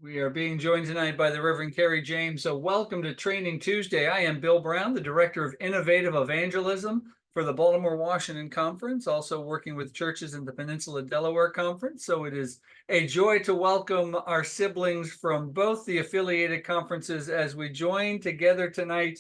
We are being joined tonight by the Reverend Cary James. So welcome to Training Tuesday. I am Bill Brown, the Director of Innovative Evangelism for the Baltimore-Washington Conference, also working with churches in the Peninsula Delaware Conference. So it is a joy to welcome our siblings from both the affiliated conferences as we join together tonight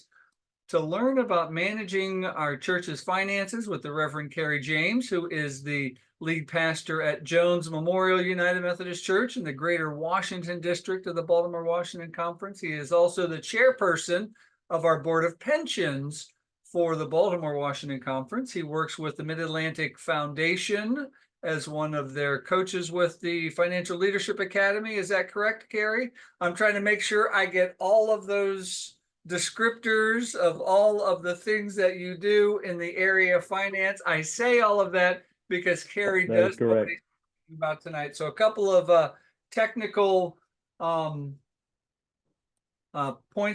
to learn about managing our church's finances with the Reverend Cary James, who is the lead pastor at Jones Memorial United Methodist Church in the Greater Washington District of the Baltimore-Washington Conference. He is also the chairperson of our Board of Pensions for the Baltimore-Washington Conference. He works with the Mid-Atlantic Foundation as one of their coaches with the Financial Leadership Academy. Is that correct, Cary? I'm trying to make sure I get all of those descriptors of all of the things that you do in the area of finance. I say all of that because Cary does know what he's talking about tonight. So a couple of technical points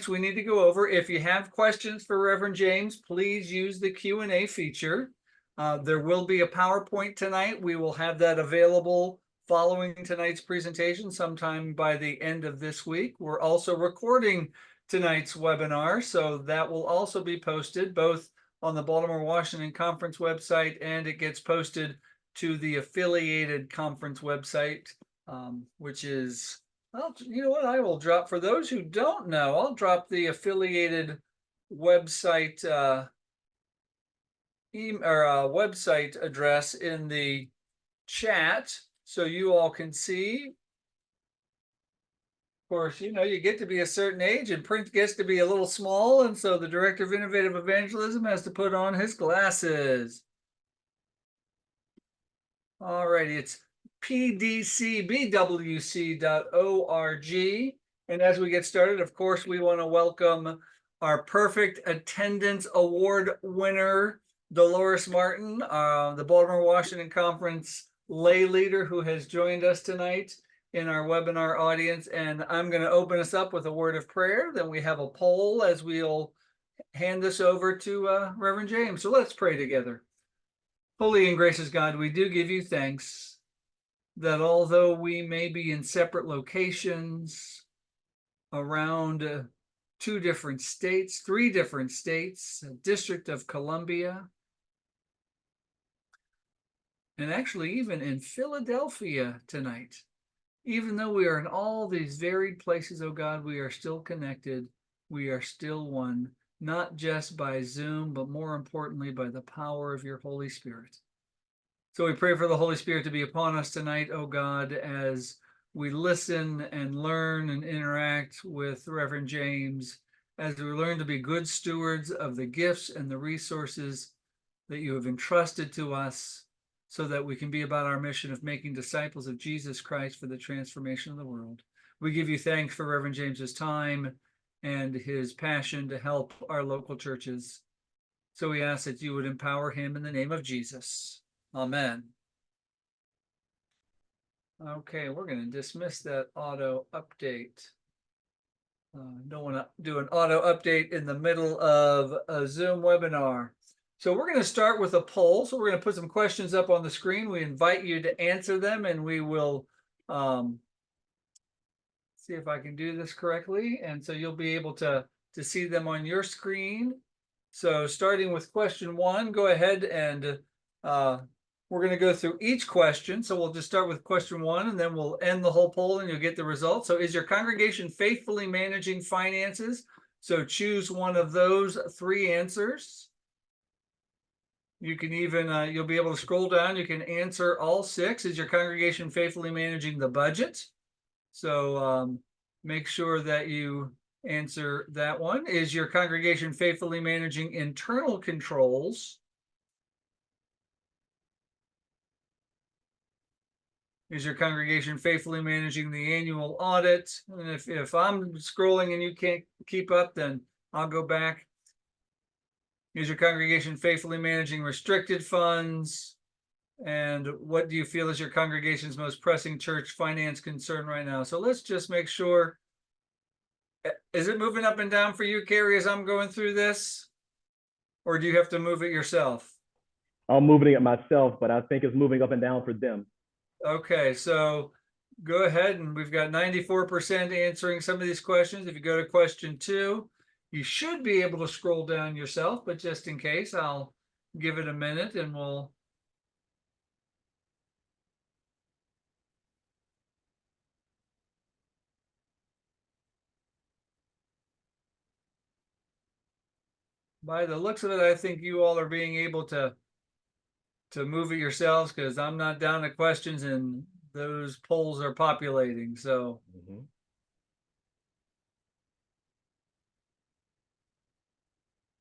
we need to go over. If you have questions for Reverend James, please use the Q&A feature. There will be a PowerPoint tonight. We will have that available following tonight's presentation sometime by the end of this week. We're also recording tonight's webinar, so that will also be posted both on the Baltimore-Washington Conference website, and it gets posted to the affiliated conference website, which is, well, you know what, I will drop, for those who don't know, I'll drop the affiliated website website address in the chat so you all can see. Of course, you know, you get to be a certain age and print gets to be a little small, and so the Director of Innovative Evangelism has to put on his glasses. All righty, it's pdcbwc.org. And as we get started, of course, we want to welcome our Perfect Attendance Award winner, Dolores Martin, the Baltimore-Washington Conference lay leader who has joined us tonight in our webinar audience. And I'm going to open us up with a word of prayer. Then we have a poll as we'll hand this over to Reverend James. So let's pray together. Holy and gracious God, we do give you thanks that although we may be in separate locations around 2 different states, 3 different states, District of Columbia, and actually even in Philadelphia tonight, even though we are in all these varied places, oh God, we are still connected. We are still one, not just by Zoom, but more importantly, by the power of your Holy Spirit. So we pray for the Holy Spirit to be upon us tonight, oh God, as we listen and learn and interact with Reverend James, as we learn to be good stewards of the gifts and the resources that you have entrusted to us, so that we can be about our mission of making disciples of Jesus Christ for the transformation of the world. We give you thanks for Reverend James's time and his passion to help our local churches. So we ask that you would empower him in the name of Jesus. Amen. Okay, we're going to dismiss that auto update. Don't want to do an auto update in the middle of a Zoom webinar. So we're going to start with a poll. So we're going to put some questions up on the screen. We invite you to answer them, and we will see if I can do this correctly. And so you'll be able to see them on your screen. So starting with question 1, go ahead and we're going to go through each question. So we'll just start with question 1, and then we'll end the whole poll and you'll get the results. So is your congregation faithfully managing finances? So choose one of those 3 answers. You can even, you'll be able to scroll down. You can answer all 6. Is your congregation faithfully managing the budget? So make sure that you answer that one. Is your congregation faithfully managing internal controls? Is your congregation faithfully managing the annual audit? And if I'm scrolling and you can't keep up, then I'll go back. Is your congregation faithfully managing restricted funds? And what do you feel is your congregation's most pressing church finance concern right now? So let's just make sure. Is it moving up and down for you, Cary, as I'm going through this? Or do you have to move it yourself? I'm moving it myself, but I think it's moving up and down for them. Okay, so go ahead, and we've got 94% answering some of these questions. If you go to question 2, you should be able to scroll down yourself, but just in case, I'll give it a minute and we'll. By the looks of it, I think you all are being able to move it yourselves, because I'm not down to questions and those polls are populating. So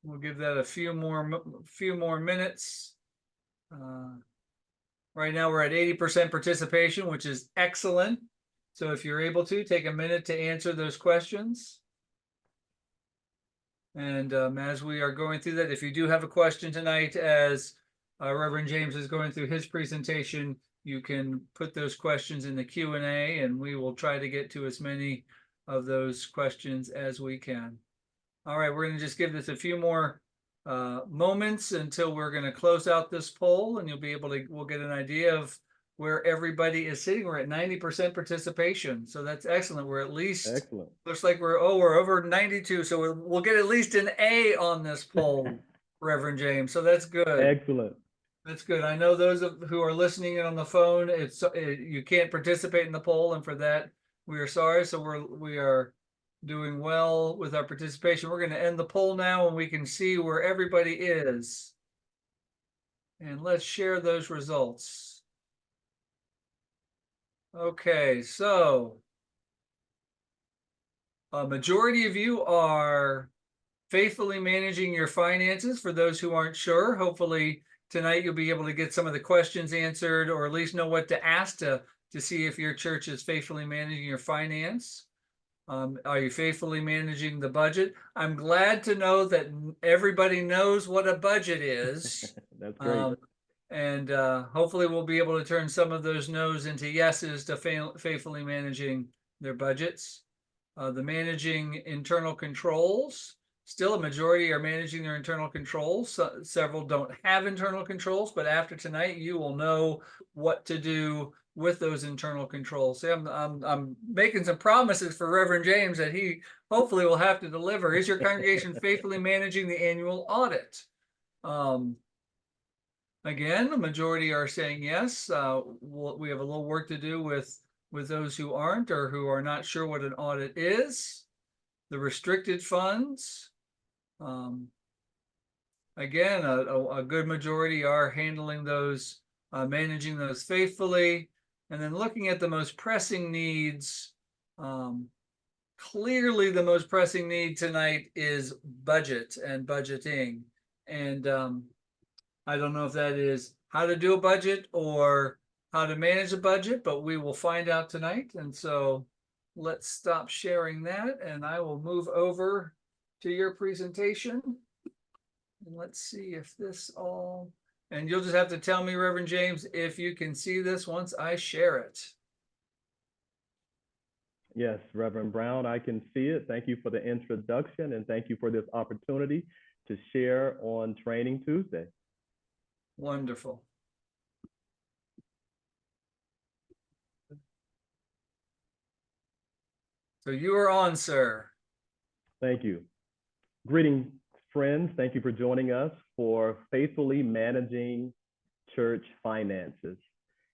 we'll give that a few more minutes. Right now we're at 80% participation, which is excellent. So if you're able to take a minute to answer those questions. And as we are going through that, if you do have a question tonight, as Reverend James is going through his presentation, you can put those questions in the Q&A, and we will try to get to as many of those questions as we can. All right, we're going to just give this a few more moments until we're going to close out this poll, and we'll get an idea of where everybody is sitting. We're at 90% participation, so that's excellent. We're at least excellent. Looks like we're over 92, so we'll get at least an A on this poll, Reverend James. So that's good. Excellent. That's good. I know those who are listening in on the phone, you can't participate in the poll, and for that we are sorry. So we are doing well with our participation. We're going to end the poll now, and we can see where everybody is. And let's share those results. Okay, so a majority of you are faithfully managing your finances. For those who aren't sure, hopefully tonight you'll be able to get some of the questions answered, or at least know what to ask to see if your church is faithfully managing your finance. Are you faithfully managing the budget? I'm glad to know that everybody knows what a budget is. That's great. And hopefully we'll be able to turn some of those no's into yeses to faithfully managing their budgets. The managing internal controls, still a majority are managing their internal controls. Several don't have internal controls, but after tonight, you will know what to do with those internal controls. See, I'm making some promises for Reverend James that he hopefully will have to deliver. Is your congregation faithfully managing the annual audit? Again, the majority are saying yes. We have a little work to do with those who aren't, or who are not sure what an audit is. The restricted funds, again, a good majority are handling those, managing those faithfully. And then looking at the most pressing needs, clearly the most pressing need tonight is budget and budgeting. And I don't know if that is how to do a budget or how to manage a budget, but we will find out tonight. And so let's stop sharing that, and I will move over to your presentation. And let's see if this all, and you'll just have to tell me, Reverend James, if you can see this once I share it. Yes, Reverend Brown, I can see it. Thank you for the introduction, and thank you for this opportunity to share on Training Tuesday. Wonderful. So you are on, sir. Thank you. Greetings, friends. Thank you for joining us for Faithfully Managing Church Finances.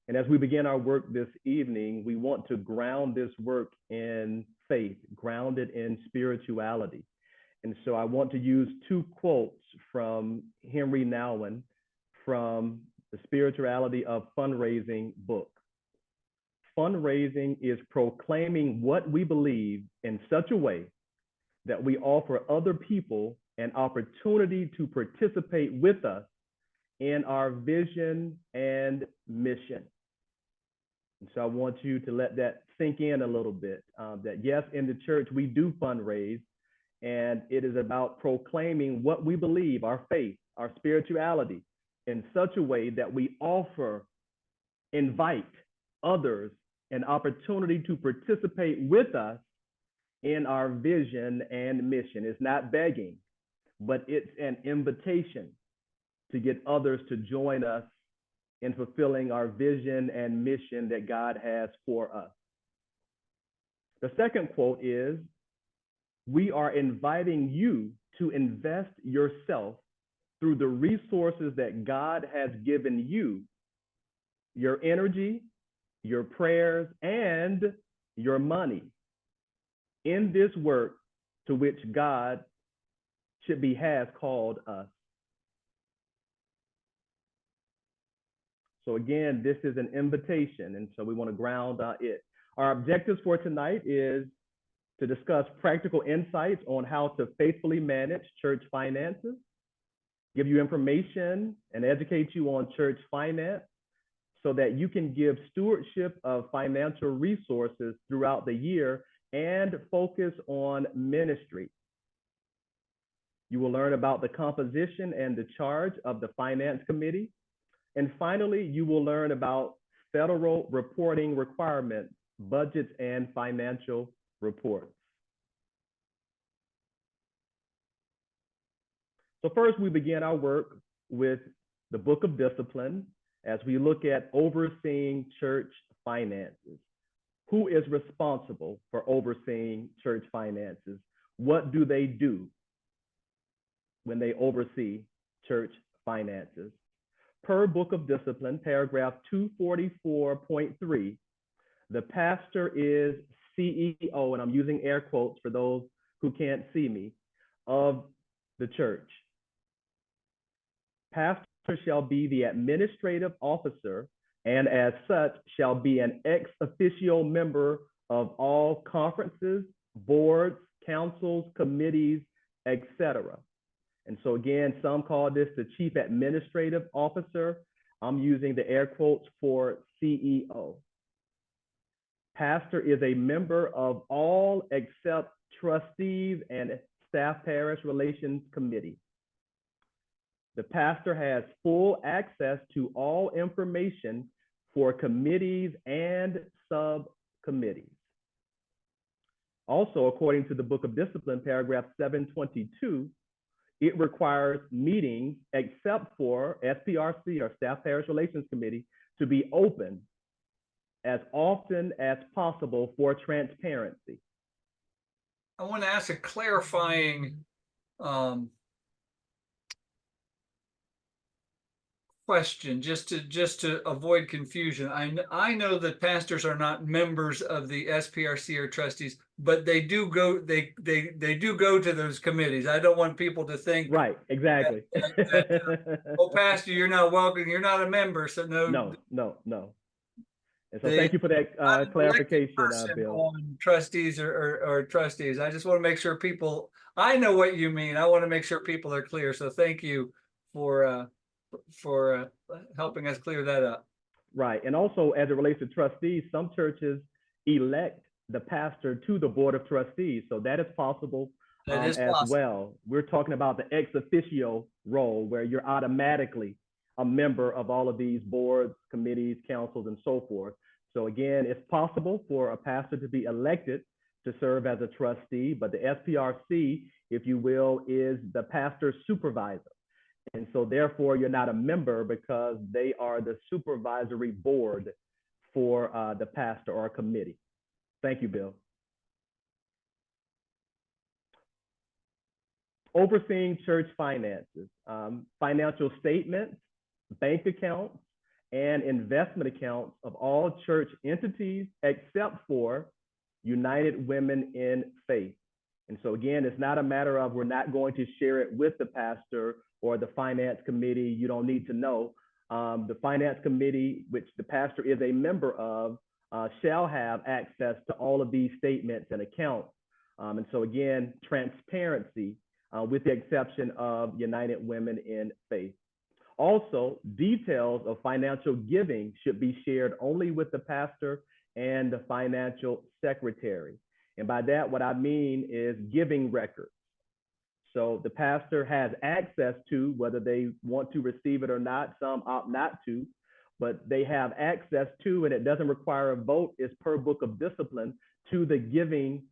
And as we begin our work this evening, we want to ground this work in faith, grounded in spirituality. And so I want to use 2 quotes from Henry Nouwen from the Spirituality of Fundraising book. Fundraising is proclaiming what we believe in such a way that we offer other people an opportunity to participate with us in our vision and mission. And so I want you to let that sink in a little bit, that yes, in the church, we do fundraise, and it is about proclaiming what we believe, our faith, our spirituality, in such a way that we invite others an opportunity to participate with us in our vision and mission. It's not begging, but it's an invitation to get others to join us in fulfilling our vision and mission that God has for us. The second quote is, we are inviting you to invest yourself through the resources that God has given you, your energy, your prayers, and your money in this work to which God has called us. So again, this is an invitation, and so we want to ground it. Our objectives for tonight is to discuss practical insights on how to faithfully manage church finances, give you information and educate you on church finance so that you can give stewardship of financial resources throughout the year and focus on ministry. You will learn about the composition and the charge of the finance committee. And finally, you will learn about federal reporting requirements, budgets, and financial reports. So first, we begin our work with the Book of Discipline as we look at overseeing church finances. Who is responsible for overseeing church finances? What do they do when they oversee church finances? Per Book of Discipline, paragraph 244.3, the pastor is CEO, and I'm using air quotes for those who can't see me, of the church. Pastor shall be the administrative officer, and as such shall be an ex officio member of all conferences, boards, councils, committees, etc. And so again, some call this the chief administrative officer. I'm using the air quotes for CEO. Pastor is a member of all except trustees and staff parish relations committee. The pastor has full access to all information for committees and subcommittees. Also, according to the Book of Discipline, paragraph 722, it requires meetings except for SPRC or Staff Parish Relations Committee to be open as often as possible for transparency. I want to ask a clarifying question, just to avoid confusion. I know that pastors are not members of the SPRC or trustees, but they do go to those committees. I don't want people to think right, exactly. Oh, pastor, you're not welcome. You're not a member, so no. And so thank you for that clarification, Bill. On trustees or trustees. I just want to make sure I know what you mean. I want to make sure people are clear. So thank you for helping us clear that up. Right. And also, as it relates to trustees, some churches elect the pastor to the board of trustees. So that is possible as well. We're talking about the ex officio role where you're automatically a member of all of these boards, committees, councils, and so forth. So again, it's possible for a pastor to be elected to serve as a trustee, but the SPRC, if you will, is the pastor's supervisor. And so therefore, you're not a member because they are the supervisory board for the pastor or committee. Thank you, Bill. Overseeing church finances, financial statements, bank accounts, and investment accounts of all church entities except for United Women in Faith. And so again, it's not a matter of we're not going to share it with the pastor or the finance committee. You don't need to know. The finance committee, which the pastor is a member of, shall have access to all of these statements and accounts. And so again, transparency with the exception of United Women in Faith. Also, details of financial giving should be shared only with the pastor and the financial secretary. And by that, what I mean is giving records. So the pastor has access to, whether they want to receive it or not, some opt not to, but they have access to, and it doesn't require a vote, is per Book of Discipline, to the giving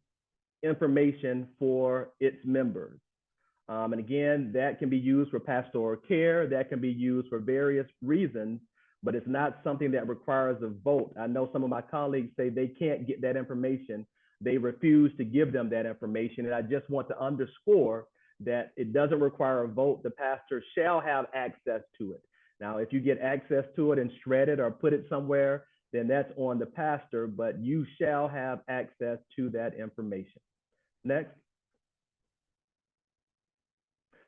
information for its members. And again, that can be used for pastoral care, that can be used for various reasons, but it's not something that requires a vote. I know some of my colleagues say they can't get that information they refuse to give them that information. And I just want to underscore that it doesn't require a vote. The pastor shall have access to it. Now, if you get access to it and shred it or put it somewhere, then that's on the pastor, but you shall have access to that information. Next.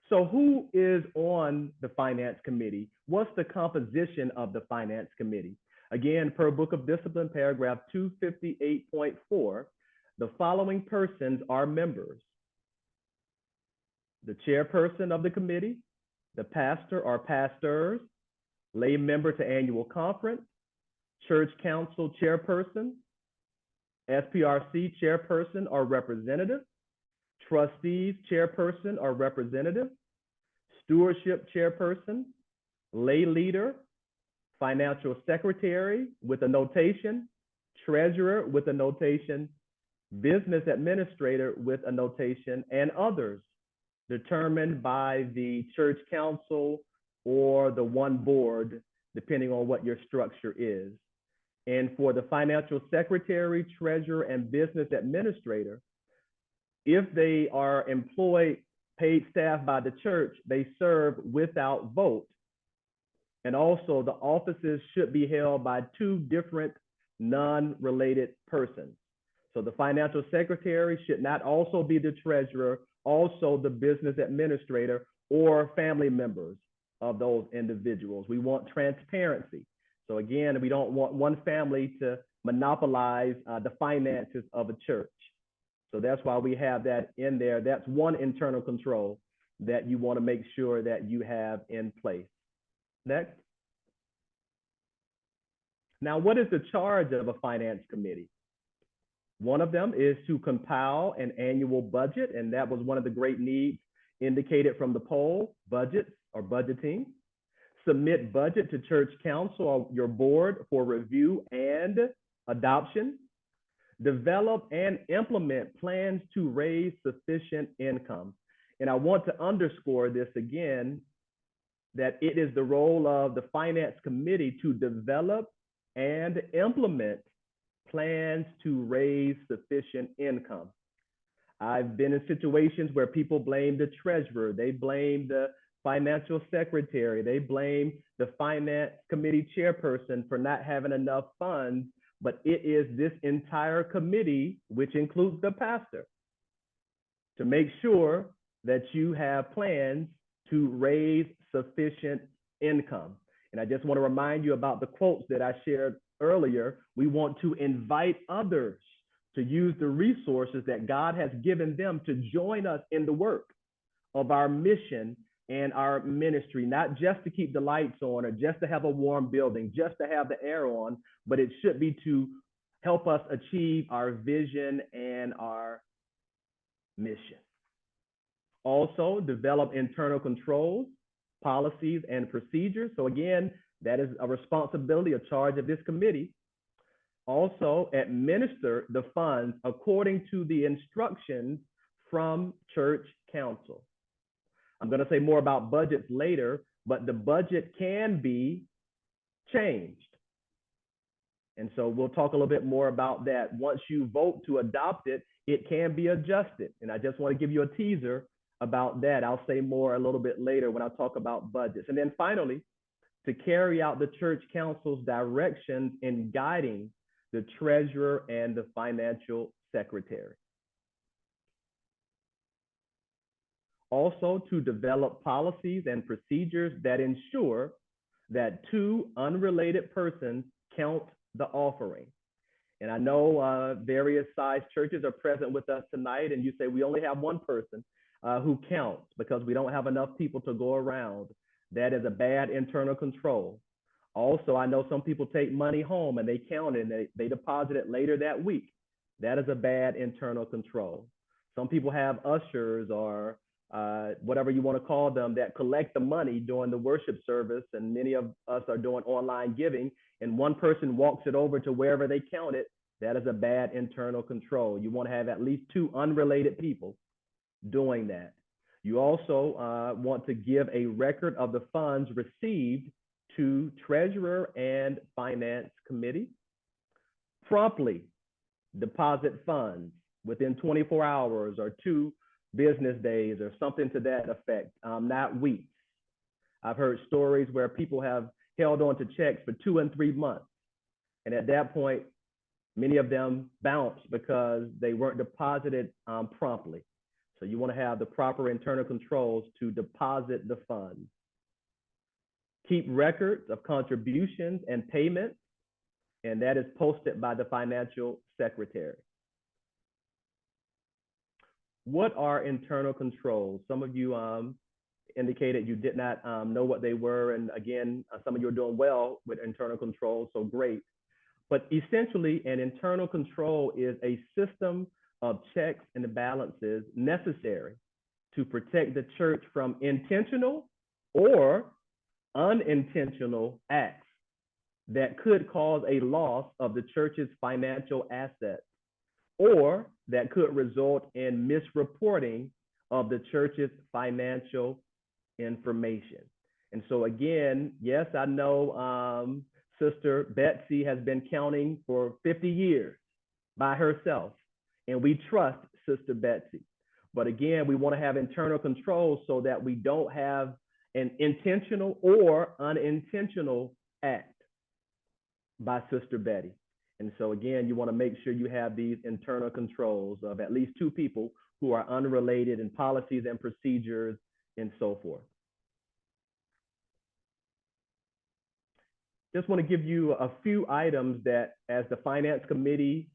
So who is on the finance committee? What's the composition of the finance committee? Again, per Book of Discipline, paragraph 258.4, the following persons are members: the chairperson of the committee, the pastor or pastors, lay member to annual conference, church council chairperson, SPRC chairperson or representative, trustees chairperson or representative, stewardship chairperson, lay leader, financial secretary with a notation, treasurer with a notation, business administrator with a notation, and others determined by the church council or the one board, depending on what your structure is. And for the financial secretary, treasurer, and business administrator, if they are employed, paid staff by the church, they serve without vote. And also the offices should be held by two different non-related persons. So the financial secretary should not also be the treasurer, also the business administrator or family members of those individuals. We want transparency. So again, we don't want one family to monopolize the finances of a church. So that's why we have that in there. That's one internal control that you want to make sure that you have in place. Next. Now, what is the charge of a finance committee? One of them is to compile an annual budget, and that was one of the great needs indicated from the poll: budgets or budgeting. Submit budget to church council or your board for review and adoption. Develop and implement plans to raise sufficient income. And I want to underscore this again, that it is the role of the finance committee to develop and implement plans to raise sufficient income. I've been in situations where people blame the treasurer, they blame the financial secretary, they blame the finance committee chairperson for not having enough funds, but it is this entire committee, which includes the pastor, to make sure that you have plans to raise sufficient income. And I just want to remind you about the quotes that I shared earlier. We want to invite others to use the resources that God has given them to join us in the work of our mission and our ministry, not just to keep the lights on or just to have a warm building, just to have the air on, but it should be to help us achieve our vision and our mission. Also, develop internal controls, policies, and procedures. So again, that is a responsibility, a charge of this committee. Also, administer the funds according to the instructions from church council. I'm going to say more about budgets later, but the budget can be changed. And so we'll talk a little bit more about that. Once you vote to adopt it, it can be adjusted. And I just want to give you a teaser about that. I'll say more a little bit later when I talk about budgets. And then finally, to carry out the church council's directions in guiding the treasurer and the financial secretary. Also, to develop policies and procedures that ensure that two unrelated persons count the offering. And I know various size churches are present with us tonight, and you say we only have one person who counts because we don't have enough people to go around. That is a bad internal control. Also, I know some people take money home and they count it and they deposit it later that week. That is a bad internal control. Some people have ushers or whatever you want to call them that collect the money during the worship service, and many of us are doing online giving, and one person walks it over to wherever they count it. That is a bad internal control. You want to have at least two unrelated people doing that. You also want to give a record of the funds received to treasurer and finance committee. Promptly deposit funds within 24 hours or 2 business days or something to that effect, not weeks. I've heard stories where people have held on to checks for 2 and 3 months. And at that point, many of them bounce because they weren't deposited promptly. So you want to have the proper internal controls to deposit the funds. Keep records of contributions and payments, and that is posted by the financial secretary. What are internal controls? Some of you indicated you did not know what they were. And again, some of you are doing well with internal controls, so great. But essentially, an internal control is a system of checks and balances necessary to protect the church from intentional or unintentional acts that could cause a loss of the church's financial assets, or that could result in misreporting of the church's financial information. And so again, yes, I know Sister Betsy has been counting for 50 years by herself, and we trust Sister Betsy. But again, we want to have internal controls so that we don't have an intentional or unintentional act by Sister Betty. And so again, you want to make sure you have these internal controls of at least 2 people who are unrelated in policies and procedures and so forth. Just want to give you a few items that as the finance committee,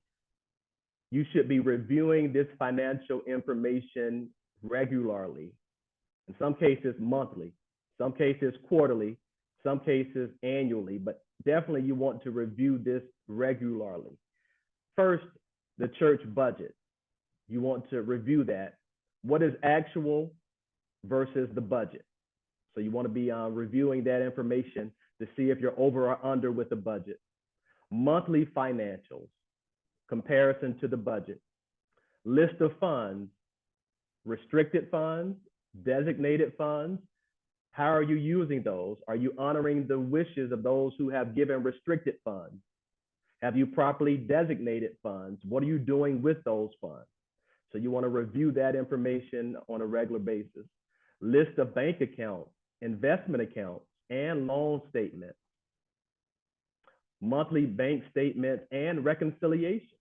you should be reviewing this financial information regularly. In some cases, monthly, some cases quarterly, some cases annually, but definitely you want to review this regularly. First, the church budget. You want to review that. What is actual versus the budget? So you want to be reviewing that information to see if you're over or under with the budget. Monthly financials, comparison to the budget. List of funds, restricted funds, designated funds. How are you using those? Are you honoring the wishes of those who have given restricted funds? Have you properly designated funds? What are you doing with those funds? So you want to review that information on a regular basis. List of bank accounts, investment accounts, and loan statements. Monthly bank statements and reconciliation.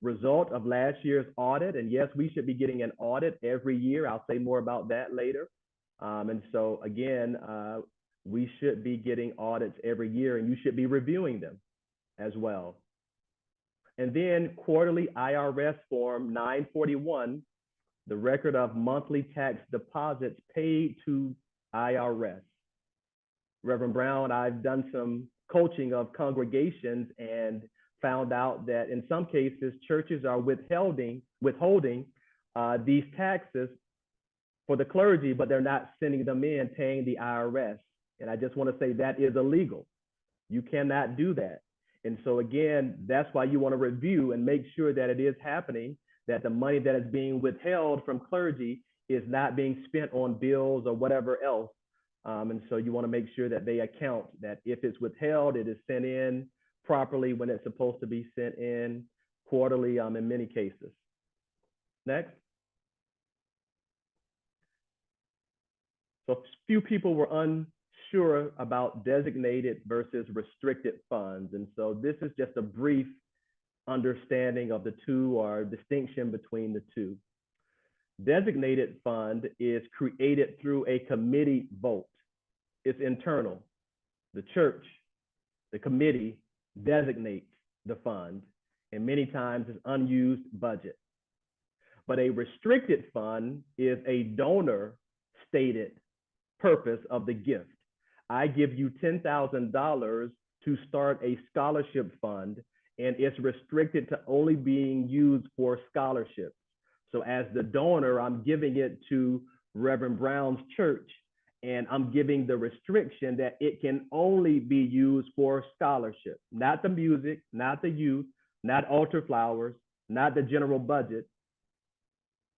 Result of last year's audit. And yes, we should be getting an audit every year. I'll say more about that later. And so again, we should be getting audits every year, and you should be reviewing them as well. And then quarterly IRS form 941, the record of monthly tax deposits paid to IRS. Reverend Brown, I've done some coaching of congregations and found out that in some cases, churches are withholding these taxes for the clergy, but they're not sending them in, paying the IRS. And I just want to say that is illegal. You cannot do that. And so again, that's why you want to review and make sure that it is happening, that the money that is being withheld from clergy is not being spent on bills or whatever else. And so you want to make sure that they account that if it's withheld, it is sent in properly when it's supposed to be sent in, quarterly in many cases. Next. So a few people were unsure about designated versus restricted funds. And so this is just a brief understanding of the two, or distinction between the two. Designated fund is created through a committee vote. It's internal. The church, the committee designates the fund, and many times it's unused budget. But a restricted fund is a donor stated purpose of the gift. I give you $10,000 to start a scholarship fund, and it's restricted to only being used for scholarships. So as the donor, I'm giving it to Reverend Brown's church, and I'm giving the restriction that it can only be used for scholarship, not the music, not the youth, not altar flowers, not the general budget,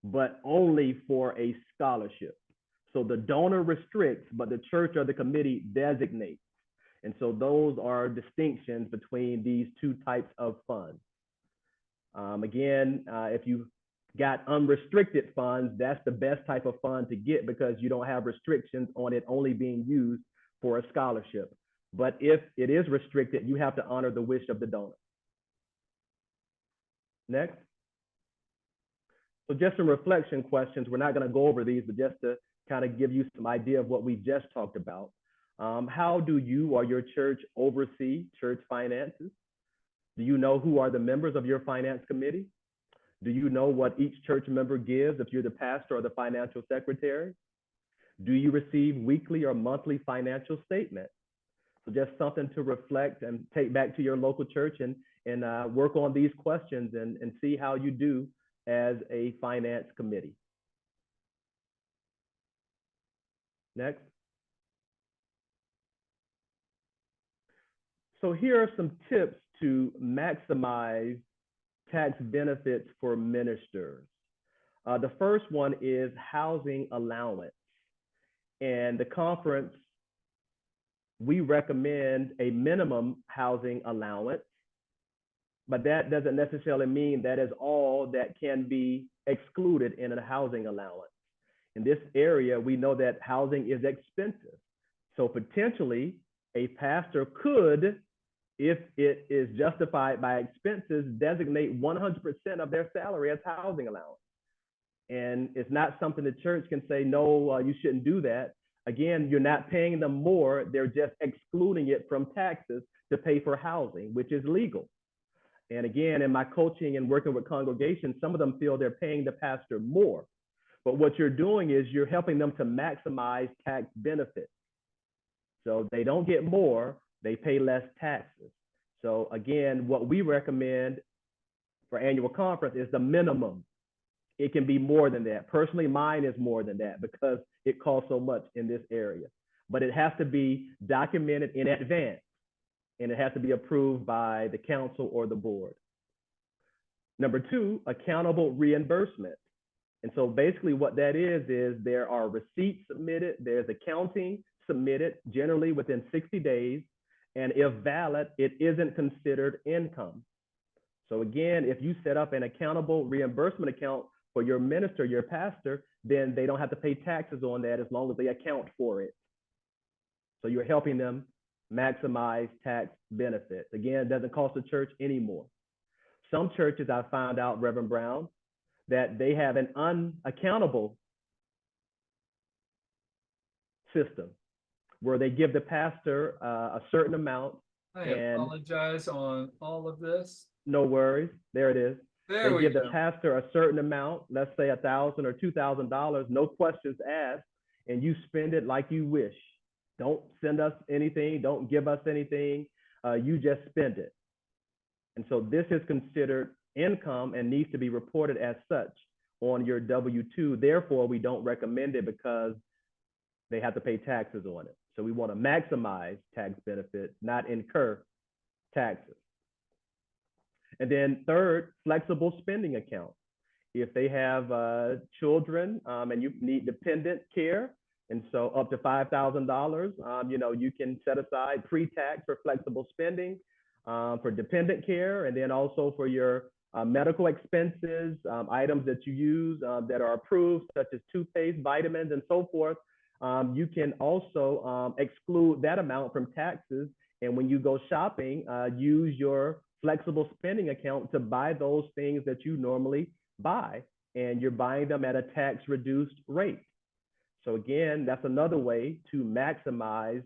but only for a scholarship. So the donor restricts, but the church or the committee designates. And so those are distinctions between these two types of funds. Again, if you got unrestricted funds, that's the best type of fund to get because you don't have restrictions on it only being used for a scholarship. But if it is restricted, you have to honor the wish of the donor. Next. So just some reflection questions. We're not going to go over these, but just to kind of give you some idea of what we just talked about. How do you or your church oversee church finances? Do you know who are the members of your finance committee? Do you know what each church member gives if you're the pastor or the financial secretary? Do you receive weekly or monthly financial statements? So just something to reflect and take back to your local church and work on these questions and see how you do as a finance committee. Next. So here are some tips to maximize tax benefits for ministers. The first one is housing allowance. And the conference, we recommend a minimum housing allowance, but that doesn't necessarily mean that is all that can be excluded in a housing allowance. In this area, we know that housing is expensive. So potentially a pastor could, if it is justified by expenses, designate 100% of their salary as housing allowance. And it's not something the church can say, no, you shouldn't do that. Again, you're not paying them more, they're just excluding it from taxes to pay for housing, which is legal. And again, in my coaching and working with congregations, some of them feel they're paying the pastor more. But what you're doing is you're helping them to maximize tax benefits. So they don't get more, they pay less taxes. So again, what we recommend for annual conference is the minimum. It can be more than that. Personally, mine is more than that because it costs so much in this area. But it has to be documented in advance, and it has to be approved by the council or the board. Number two, accountable reimbursement. And so basically what that is there are receipts submitted, there's accounting submitted, generally within 60 days, and if valid, it isn't considered income. So again, if you set up an accountable reimbursement account for your minister, your pastor, then they don't have to pay taxes on that as long as they account for it. So you're helping them maximize tax benefits. Again, it doesn't cost the church anymore. Some churches, I found out, Reverend Brown, that they have an unaccountable system where they give the pastor a certain amount. I apologize on all of this. No worries. There it is. There they give the pastor a certain amount, let's say $1,000 or $2,000, no questions asked, and you spend it like you wish. Don't send us anything. Don't give us anything. You just spend it. And so this is considered income and needs to be reported as such on your W-2. Therefore, we don't recommend it because they have to pay taxes on it. So we want to maximize tax benefits, not incur taxes. And then third, flexible spending account. If they have children and you need dependent care, and so up to $5,000, you can set aside pre-tax for flexible spending for dependent care, and then also for your medical expenses, items that you use that are approved, such as toothpaste, vitamins, and so forth. You can also exclude that amount from taxes. And when you go shopping, use your flexible spending account to buy those things that you normally buy, and you're buying them at a tax reduced rate. So again, that's another way to maximize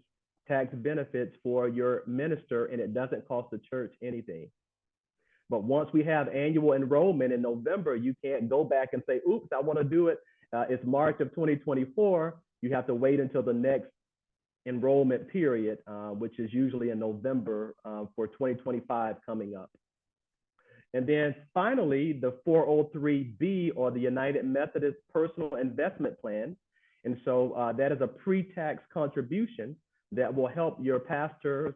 tax benefits for your minister, and it doesn't cost the church anything. But once we have annual enrollment in November, you can't go back and say, oops, I want to do it. It's March of 2024. You have to wait until the next enrollment period, which is usually in November for 2025 coming up. And then finally, the 403B, or the United Methodist Personal Investment Plan. And so that is a pre-tax contribution that will help your pastor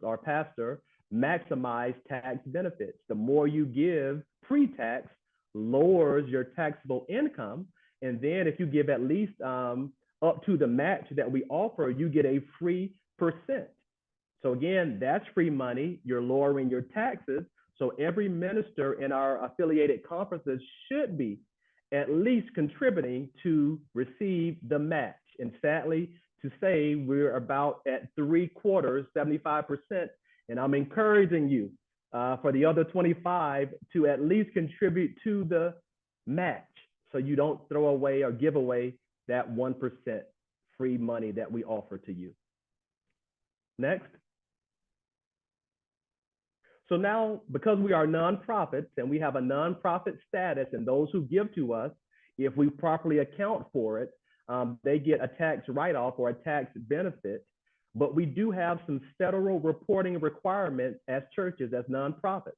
maximize tax benefits. The more you give pre-tax lowers your taxable income. And then if you give at least up to the match that we offer, you get a free %. So again, that's free money. You're lowering your taxes. So every minister in our affiliated conferences should be at least contributing to receive the match. And sadly to say, we're about at 3/4, 75%. And I'm encouraging you for the other 25 to at least contribute to the match, so you don't throw away or give away that 1% free money that we offer to you. Next. So now, because we are nonprofits and we have a nonprofit status, and those who give to us, if we properly account for it, they get a tax write-off or a tax benefit. But we do have some federal reporting requirements as churches, as nonprofits.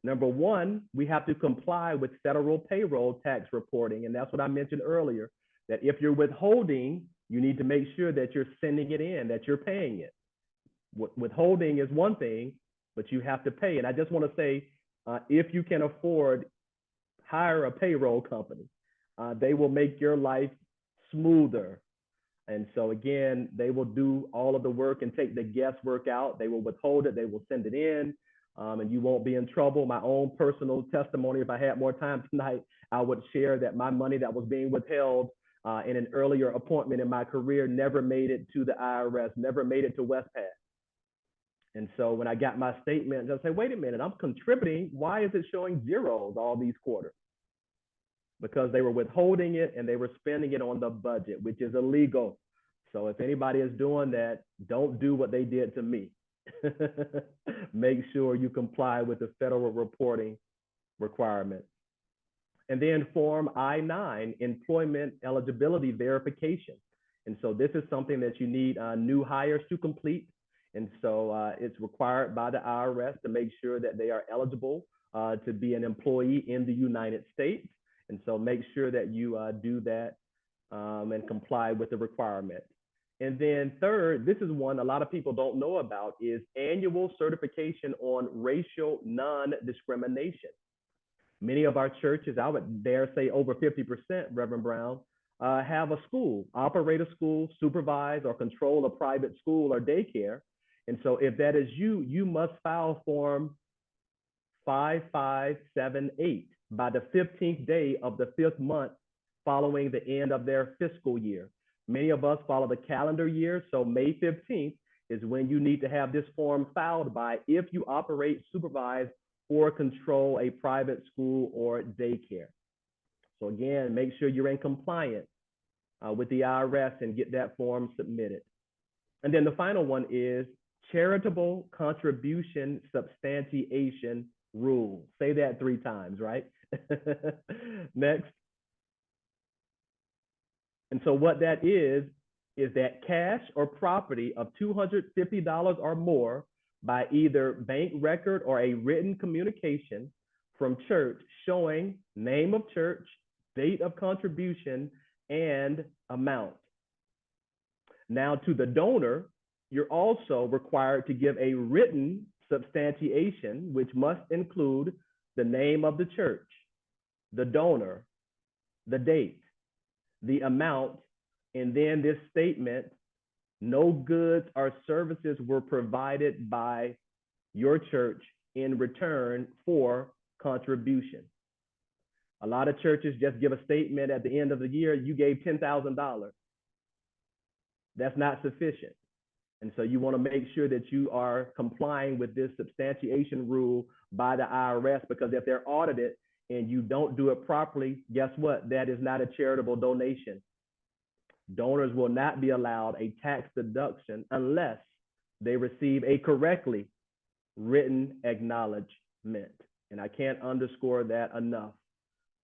Number one, we have to comply with federal payroll tax reporting. And that's what I mentioned earlier, that if you're withholding, you need to make sure that you're sending it in, that you're paying it. Withholding is one thing, but you have to pay. And I just want to say, if you can afford, hire a payroll company. They will make your life smoother. And so again, they will do all of the work and take the guesswork out. They will withhold it, they will send it in, and you won't be in trouble. My own personal testimony, if I had more time tonight, I would share that my money that was being withheld in an earlier appointment in my career never made it to the IRS, never made it to Westpac. And so when I got my statement, I said, wait a minute, I'm contributing. Why is it showing zeros all these quarters? Because they were withholding it and they were spending it on the budget, which is illegal. So if anybody is doing that, don't do what they did to me. Make sure you comply with the federal reporting requirements. And then Form I-9, Employment Eligibility Verification. And so this is something that you need new hires to complete. And so it's required by the IRS to make sure that they are eligible to be an employee in the United States. And so make sure that you do that and comply with the requirement. And then third, this is one a lot of people don't know about, is annual certification on racial non-discrimination. Many of our churches, I would dare say over 50%, Reverend Brown, have a school, operate a school, supervise or control a private school or daycare. And so if that is you, you must file Form 5578 by the 15th day of the 5th month following the end of their fiscal year. Many of us follow the calendar year, so May 15th is when you need to have this form filed by if you operate, supervise, or control a private school or daycare. So again, make sure you're in compliance with the IRS and get that form submitted. And then the final one is charitable contribution substantiation rule. Say that 3 times, right? Next. And so what that is that cash or property of $250 or more by either bank record or a written communication from church showing name of church, date of contribution, and amount. Now to the donor, you're also required to give a written substantiation, which must include the name of the church, the donor, the date, the amount, and then this statement, no goods or services were provided by your church in return for contribution. A lot of churches just give a statement at the end of the year, you gave $10,000. That's not sufficient. And so you want to make sure that you are complying with this substantiation rule by the IRS, because if they're audited and you don't do it properly, guess what? That is not a charitable donation. Donors will not be allowed a tax deduction unless they receive a correctly written acknowledgment. And I can't underscore that enough.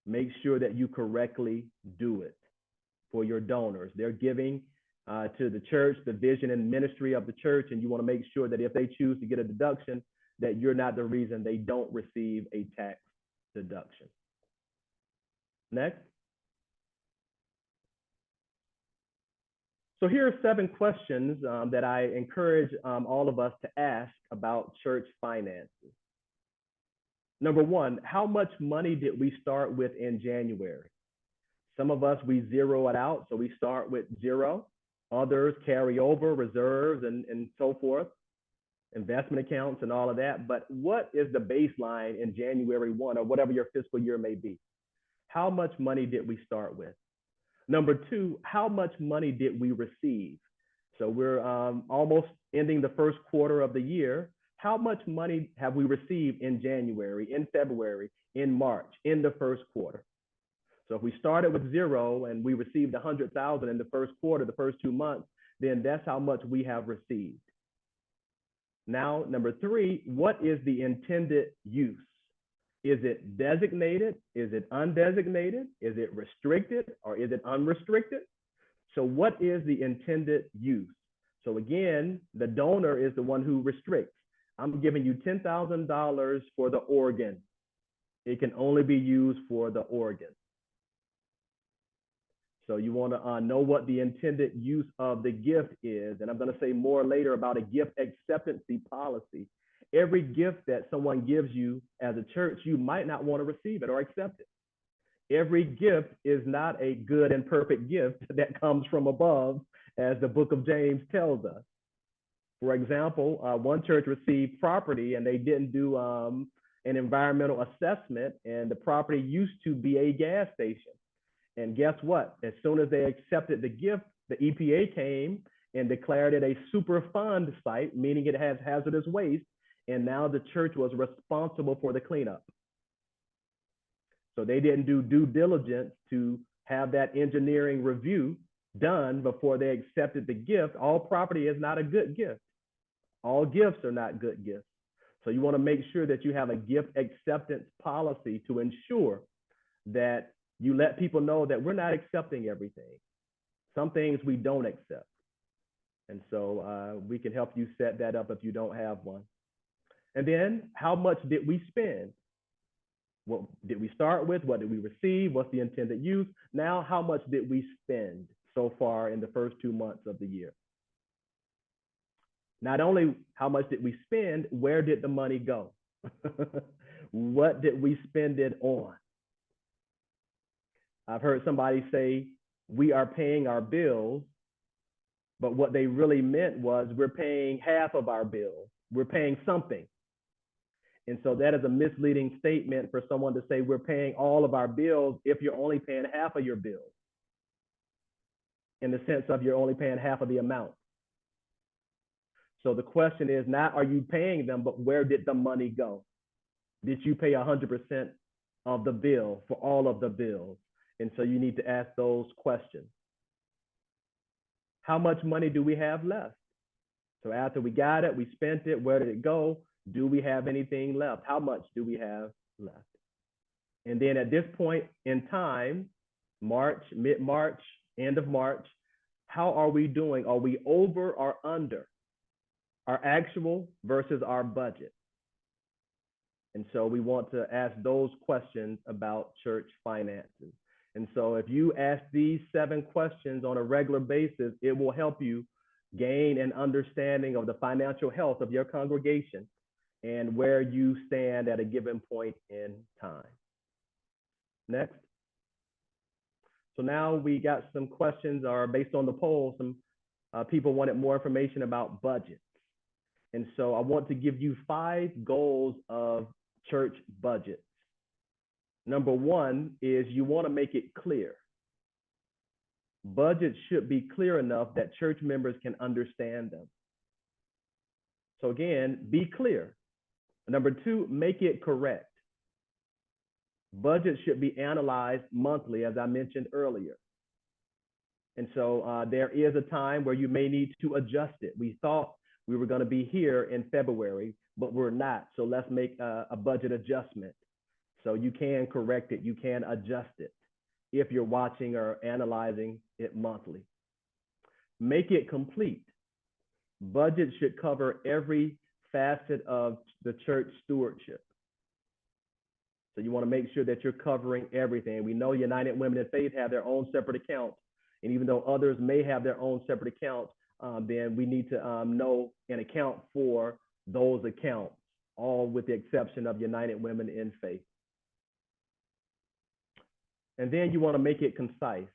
Make sure that you correctly do it for your donors. They're giving to the church, the vision and ministry of the church, and you want to make sure that if they choose to get a deduction, that you're not the reason they don't receive a tax deduction. Next. So here are 7 questions that I encourage all of us to ask about church finances. Number 1, how much money did we start with in January? Some of us, we zero it out, so we start with 0. Others carry over reserves and so forth. investment accounts and all of that. But what is the baseline in January 1 or whatever your fiscal year may be? How much money did we start with? Number two, how much money did we receive? So we're almost ending the first quarter of the year. How much money have we received in January, in February, in March, in the first quarter? So if we started with zero and we received 100,000 in the first quarter, the first 2 months, then that's how much we have received. Now, number three, what is the intended use? Is it designated? Is it undesignated? Is it restricted or is it unrestricted? So what is the intended use? So again, the donor is the one who restricts. I'm giving you $10,000 for the organ. It can only be used for the organ. So you want to know what the intended use of the gift is. And I'm going to say more later about a gift acceptance policy. Every gift that someone gives you as a church, you might not want to receive it or accept it. Every gift is not a good and perfect gift that comes from above, as the book of James tells us. For example, one church received property and they didn't do an environmental assessment, and the property used to be a gas station. And guess what? As soon as they accepted the gift, the EPA came and declared it a Superfund site, meaning it has hazardous waste. And now the church was responsible for the cleanup. So they didn't do due diligence to have that engineering review done before they accepted the gift. All property is not a good gift. All gifts are not good gifts. So you want to make sure that you have a gift acceptance policy to ensure that you let people know that we're not accepting everything. Some things we don't accept. And so we can help you set that up if you don't have one. And then how much did we spend? What did we start with? What did we receive? What's the intended use? Now, how much did we spend so far in the first 2 months of the year? Not only how much did we spend, where did the money go? What did we spend it on? I've heard somebody say, we are paying our bills, but what they really meant was we're paying half of our bills. We're paying something. And so that is a misleading statement for someone to say we're paying all of our bills if you're only paying half of your bills, in the sense of you're only paying half of the amount. So the question is not, are you paying them, but where did the money go? Did you pay 100% of the bill for all of the bills? And so you need to ask those questions. How much money do we have left? So after we got it, we spent it, where did it go? Do we have anything left? How much do we have left? And then at this point in time, March, mid-March, end of March, how are we doing? Are we over or under our actual versus our budget? And so we want to ask those questions about church finances. And so if you ask these 7 questions on a regular basis, it will help you gain an understanding of the financial health of your congregation and where you stand at a given point in time. Next. So now we got some questions are based on the poll. Some people wanted more information about budgets. And so I want to give you 5 goals of church budgets. Number 1 is you want to make it clear. Budgets should be clear enough that church members can understand them. So again, be clear. Number 2, make it correct. Budgets should be analyzed monthly, as I mentioned earlier. And so there is a time where you may need to adjust it. We thought we were going to be here in February, but we're not. So let's make a budget adjustment. So you can correct it, you can adjust it if you're watching or analyzing it monthly. Make it complete. Budget should cover every facet of the church stewardship. So you want to make sure that you're covering everything. We know United Women in Faith have their own separate accounts. And even though others may have their own separate accounts, then we need to know and account for those accounts, all with the exception of United Women in Faith. And then you want to make it concise.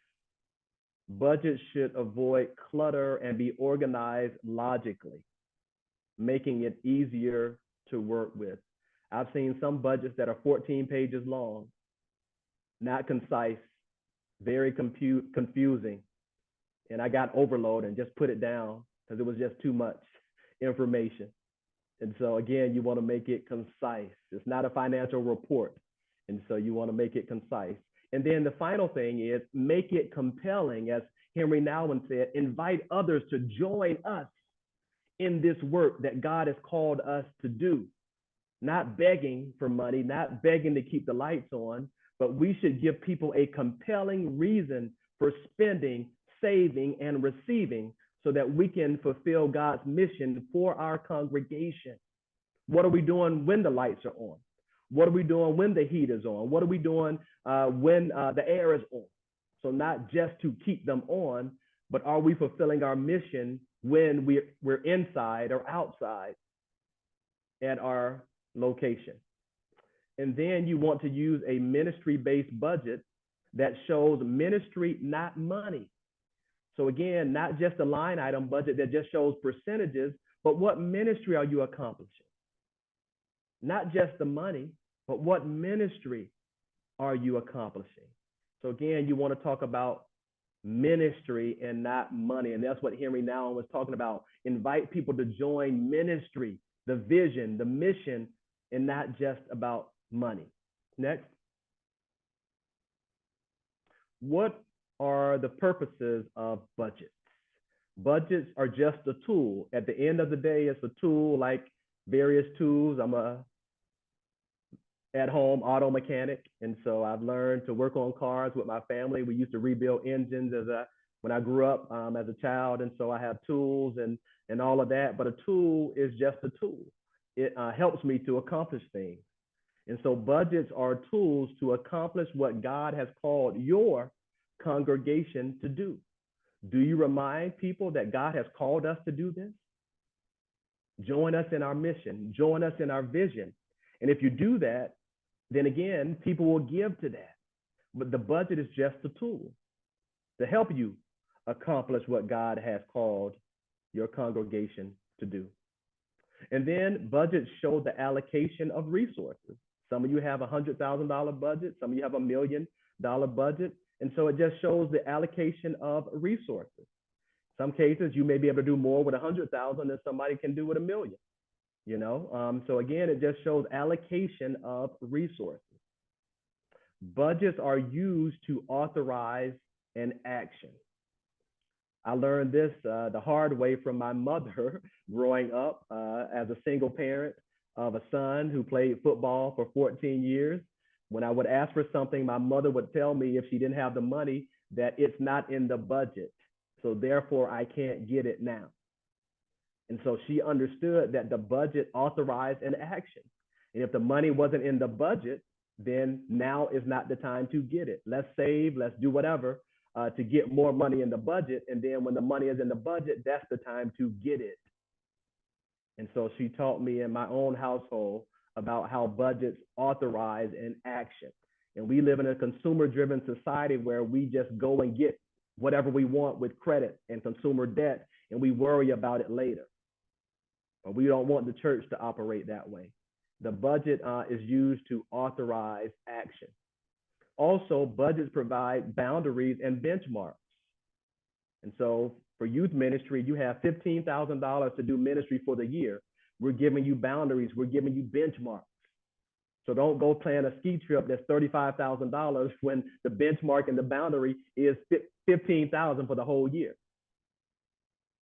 Budgets should avoid clutter and be organized logically. making it easier to work with. I've seen some budgets that are 14 pages long, not concise, very confusing. And I got overload and just put it down because it was just too much information. And so again, you want to make it concise. It's not a financial report. And so you want to make it concise. And then the final thing is make it compelling. As Henry Nouwen said, invite others to join us in this work that God has called us to do. Not begging for money, not begging to keep the lights on, but we should give people a compelling reason for spending, saving, and receiving so that we can fulfill God's mission for our congregation. What are we doing when the lights are on? What are we doing when the heat is on? What are we doing when the air is on? So not just to keep them on, but are we fulfilling our mission when we're inside or outside at our location? And then you want to use a ministry-based budget that shows ministry, not money. So again, not just a line item budget that just shows percentages, but what ministry are you accomplishing? Not just the money, but what ministry are you accomplishing? So again, you want to talk about ministry and not money. And that's what Henry Nouwen was talking about. Invite people to join ministry, the vision, the mission, and not just about money. Next. What are the purposes of budgets? Budgets are just a tool. At the end of the day, it's a tool like various tools. I'm a at-home auto mechanic, and so I've learned to work on cars with my family. We used to rebuild engines when I grew up as a child, and so I have tools and all of that. But a tool is just a tool. It helps me to accomplish things. And so budgets are tools to accomplish what God has called your congregation to do. Do you remind people that God has called us to do this? Join us in our mission, join us in our vision. And if you do that, then again, people will give to that. But the budget is just a tool to help you accomplish what God has called your congregation to do. And then budgets show the allocation of resources. Some of you have a $100,000 budget, some of you have $1 million budget. And so it just shows the allocation of resources. Some cases you may be able to do more with 100,000 than somebody can do with $1 million. You know, so again, it just shows allocation of resources. Budgets are used to authorize an action. I learned this the hard way from my mother growing up as a single parent of a son who played football for 14 years. When I would ask for something, my mother would tell me if she didn't have the money that it's not in the budget. So therefore, I can't get it now. And so she understood that the budget authorized an action. And if the money wasn't in the budget, then now is not the time to get it. Let's save, let's do whatever to get more money in the budget. And then when the money is in the budget, that's the time to get it. And so she taught me in my own household about how budgets authorize an action. And we live in a consumer-driven society where we just go and get whatever we want with credit and consumer debt, and we worry about it later. But we don't want the church to operate that way. The budget is used to authorize action. Also, budgets provide boundaries and benchmarks. And so for youth ministry, you have $15,000 to do ministry for the year. We're giving you boundaries. We're giving you benchmarks. So don't go plan a ski trip that's $35,000 when the benchmark and the boundary is $15,000 for the whole year.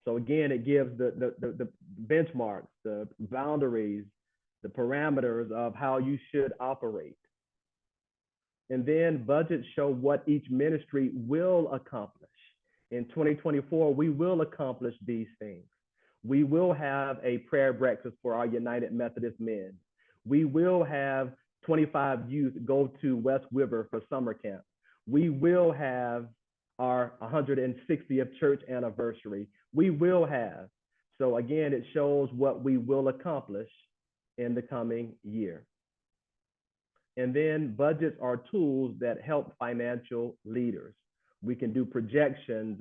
So again, it gives the benchmarks, the boundaries, the parameters of how you should operate. And then budgets show what each ministry will accomplish. In 2024, we will accomplish these things. We will have a prayer breakfast for our United Methodist men. We will have 25 youth go to West River for summer camp. We will have our 160th church anniversary. We will have. So again, it shows what we will accomplish in the coming year. And then budgets are tools that help financial leaders. We can do projections.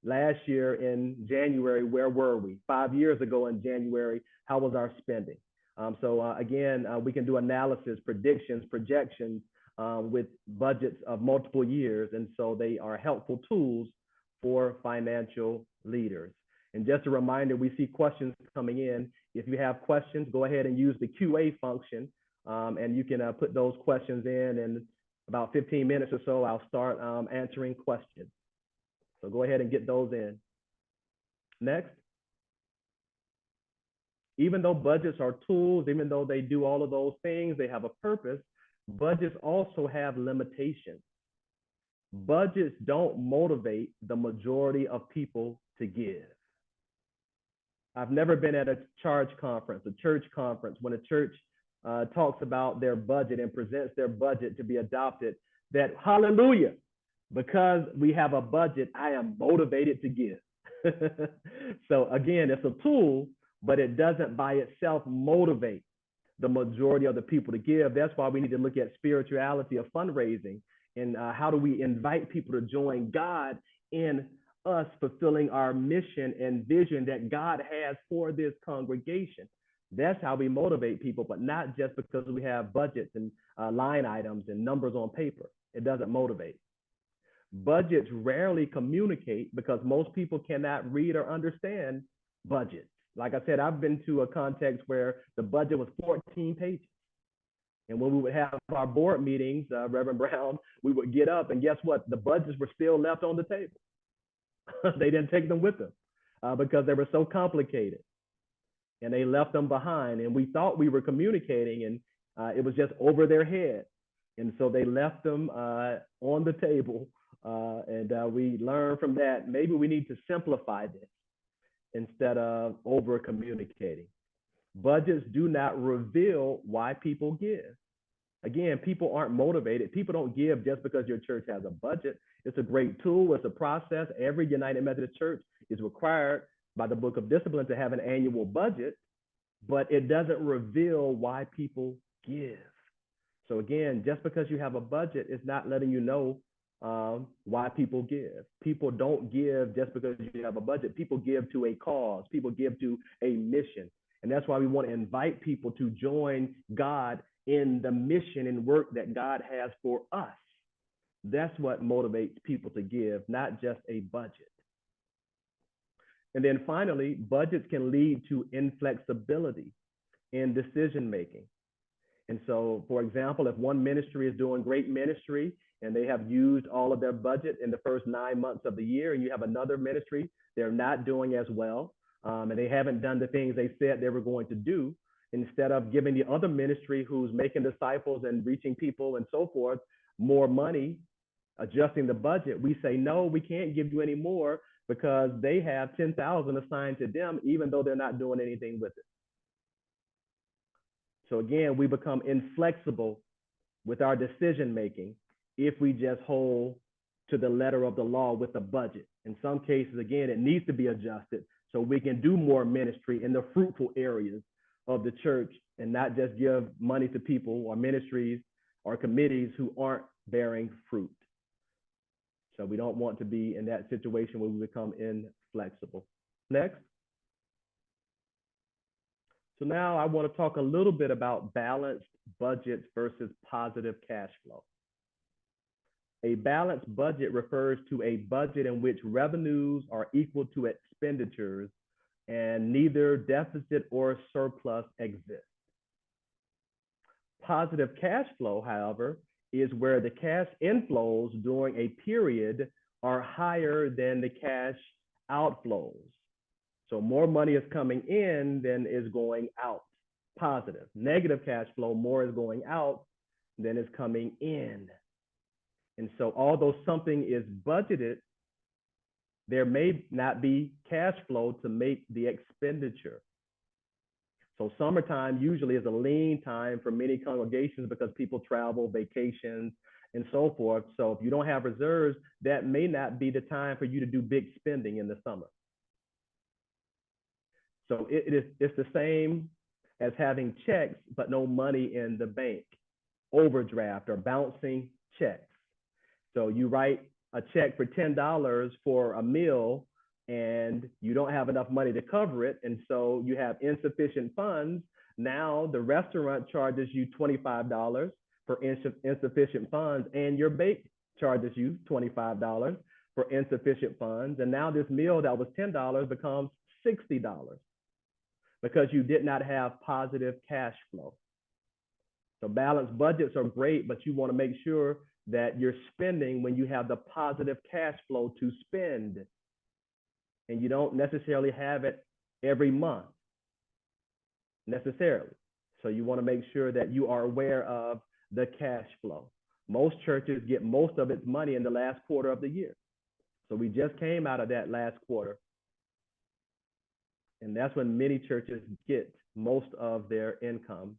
Last year in January, where were we? 5 years ago in January, how was our spending? Again, we can do analysis, predictions, projections with budgets of multiple years. And so they are helpful tools for financial leaders. And just a reminder, we see questions coming in. If you have questions, go ahead and use the QA function, and you can put those questions in about 15 minutes or so, I'll start answering questions. So go ahead and get those in. Next. Even though budgets are tools, even though they do all of those things, they have a purpose, budgets also have limitations. Budgets don't motivate the majority of people to give. I've never been at a church conference when a church talks about their budget and presents their budget to be adopted, that hallelujah, because we have a budget, I am motivated to give. So again, it's a tool, but it doesn't by itself motivate the majority of the people to give. That's why we need to look at spirituality of fundraising and how do we invite people to join God in us fulfilling our mission and vision that God has for this congregation. That's how we motivate people, but not just because we have budgets and line items and numbers on paper. It doesn't motivate. Budgets rarely communicate because most people cannot read or understand budgets. Like I said, I've been to a context where the budget was 14 pages. And when we would have our board meetings, Reverend Brown, we would get up and guess what? The budgets were still left on the table. They didn't take them with them because they were so complicated. And they left them behind. And we thought we were communicating and it was just over their head. And so they left them on the table. And we learned from that, maybe we need to simplify this instead of over communicating. Budgets do not reveal why people give. Again, people aren't motivated. People don't give just because your church has a budget. It's a great tool. It's a process. Every United Methodist Church is required by the Book of Discipline to have an annual budget, but it doesn't reveal why people give. So again, just because you have a budget is not letting you know why people give. People don't give just because you have a budget. People give to a cause. People give to a mission. And that's why we want to invite people to join God in the mission and work that God has for us. That's what motivates people to give, not just a budget. And then finally, budgets can lead to inflexibility in decision making. And so, for example, if one ministry is doing great ministry and they have used all of their budget in the first 9 months of the year, and you have another ministry, they're not doing as well, and they haven't done the things they said they were going to do, instead of giving the other ministry who's making disciples and reaching people and so forth more money, adjusting the budget, we say, no, we can't give you any more because they have 10,000 assigned to them, even though they're not doing anything with it. So again, we become inflexible with our decision making if we just hold to the letter of the law with the budget. In some cases, again, it needs to be adjusted so we can do more ministry in the fruitful areas of the church and not just give money to people or ministries or committees who aren't bearing fruit. So we don't want to be in that situation where we become inflexible. Next. So now I want to talk a little bit about balanced budgets versus positive cash flow. A balanced budget refers to a budget in which revenues are equal to expenditures and neither deficit or surplus exists. Positive cash flow, however, is where the cash inflows during a period are higher than the cash outflows. So more money is coming in than is going out. Positive. Negative cash flow, more is going out than is coming in. And so although something is budgeted, there may not be cash flow to make the expenditure. So summertime usually is a lean time for many congregations because people travel, vacations, and so forth. So if you don't have reserves, that may not be the time for you to do big spending in the summer. So it's the same as having checks, but no money in the bank, overdraft or bouncing checks. So you write a check for $10 for a meal, and you don't have enough money to cover it, and so you have insufficient funds. Now the restaurant charges you $25 for insufficient funds, and your bank charges you $25 for insufficient funds. And now this meal that was $10 becomes $60 because you did not have positive cash flow. So balanced budgets are great, but you want to make sure that you're spending when you have the positive cash flow to spend. And you don't necessarily have it every month necessarily. So you want to make sure that you are aware of the cash flow. Most churches get most of its money in the last quarter of the year. So we just came out of that last quarter. And that's when many churches get most of their income.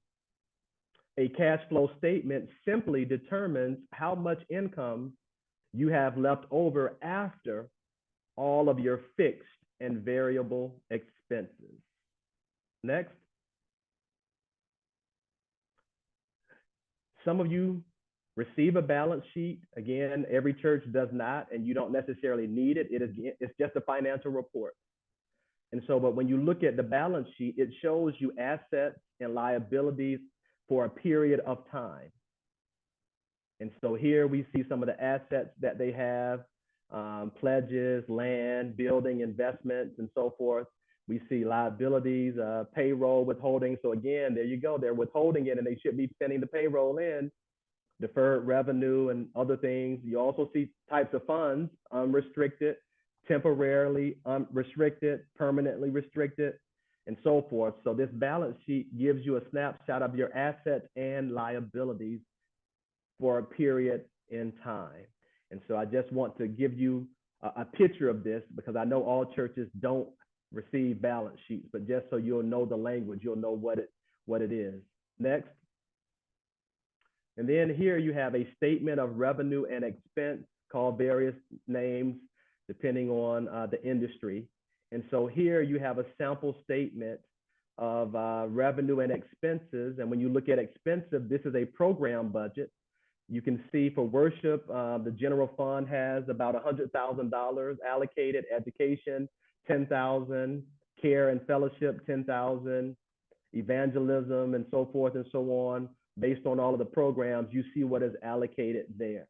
A cash flow statement simply determines how much income you have left over after all of your fixed and variable expenses. Next. Some of you receive a balance sheet. Again, every church does not, and you don't necessarily need it. It's just a financial report. And so, but when you look at the balance sheet, it shows you assets and liabilities for a period of time. And so here we see some of the assets that they have, pledges, land, building, investments, and so forth. We see liabilities, payroll, withholding. So again, there you go. They're withholding it, and they should be sending the payroll in. Deferred revenue and other things. You also see types of funds: unrestricted, temporarily restricted, permanently restricted, and so forth. So this balance sheet gives you a snapshot of your assets and liabilities for a period in time. And so I just want to give you a picture of this, because I know all churches don't receive balance sheets, but just so you'll know the language, you'll know what it is. Next. And then here you have a statement of revenue and expense, called various names depending on the industry. And so here you have a sample statement of revenue and expenses. And when you look at expensive, this is a program budget. You can see for worship, the general fund has about $100,000 allocated, education, $10,000, care and fellowship, $10,000, evangelism, and so forth and so on. Based on all of the programs, you see what is allocated there.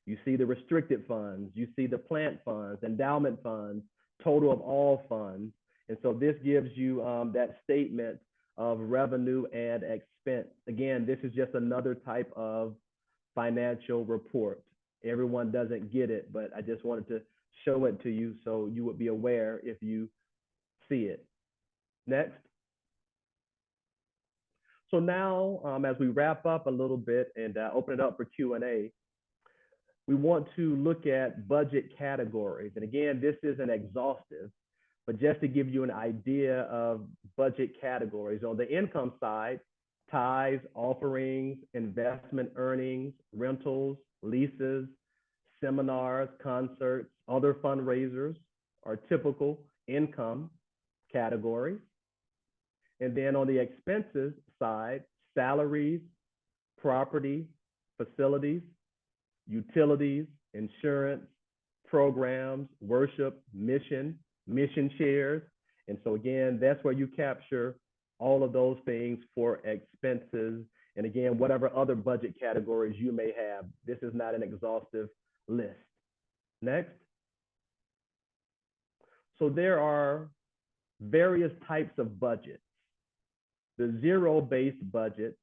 You see the restricted funds, you see the plant funds, endowment funds, total of all funds. And so this gives you that statement of revenue and expense. Again, this is just another type of financial report. Everyone doesn't get it, but I just wanted to show it to you so you would be aware if you see it. Next. So now, as we wrap up a little bit and open it up for Q&A, we want to look at budget categories. And again, this isn't exhaustive, but just to give you an idea of budget categories. On the income side, tithes, offerings, investment earnings, rentals, leases, seminars, concerts, other fundraisers are typical income categories. And then on the expenses side, salaries, property, facilities, utilities, insurance, programs, worship, mission shares. And so again, that's where you capture all of those things for expenses. And again, whatever other budget categories you may have, this is not an exhaustive list. Next. So there are various types of budgets. The zero-based budget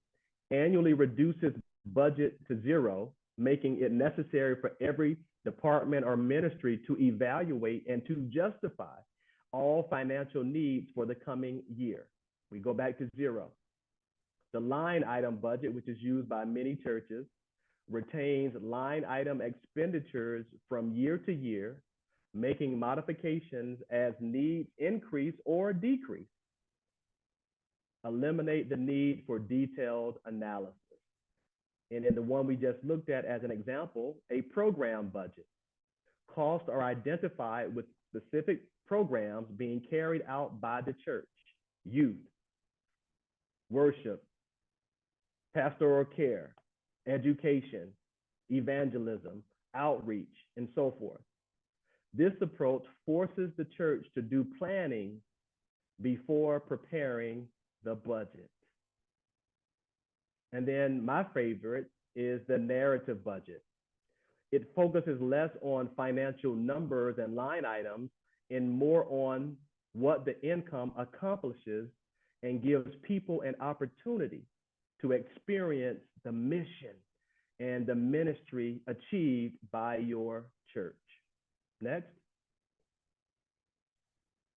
annually reduces budget to zero, making it necessary for every department or ministry to evaluate and to justify all financial needs for the coming year. We go back to zero. The line item budget, which is used by many churches, retains line item expenditures from year to year, making modifications as needs increase or decrease. Eliminate the need for detailed analysis. And in the one we just looked at as an example, a program budget. Costs are identified with specific programs being carried out by the church: youth, worship, pastoral care, education, evangelism, outreach, and so forth. This approach forces the church to do planning before preparing the budget. And then my favorite is the narrative budget. It focuses less on financial numbers and line items and more on what the income accomplishes and gives people an opportunity to experience the mission and the ministry achieved by your church. Next.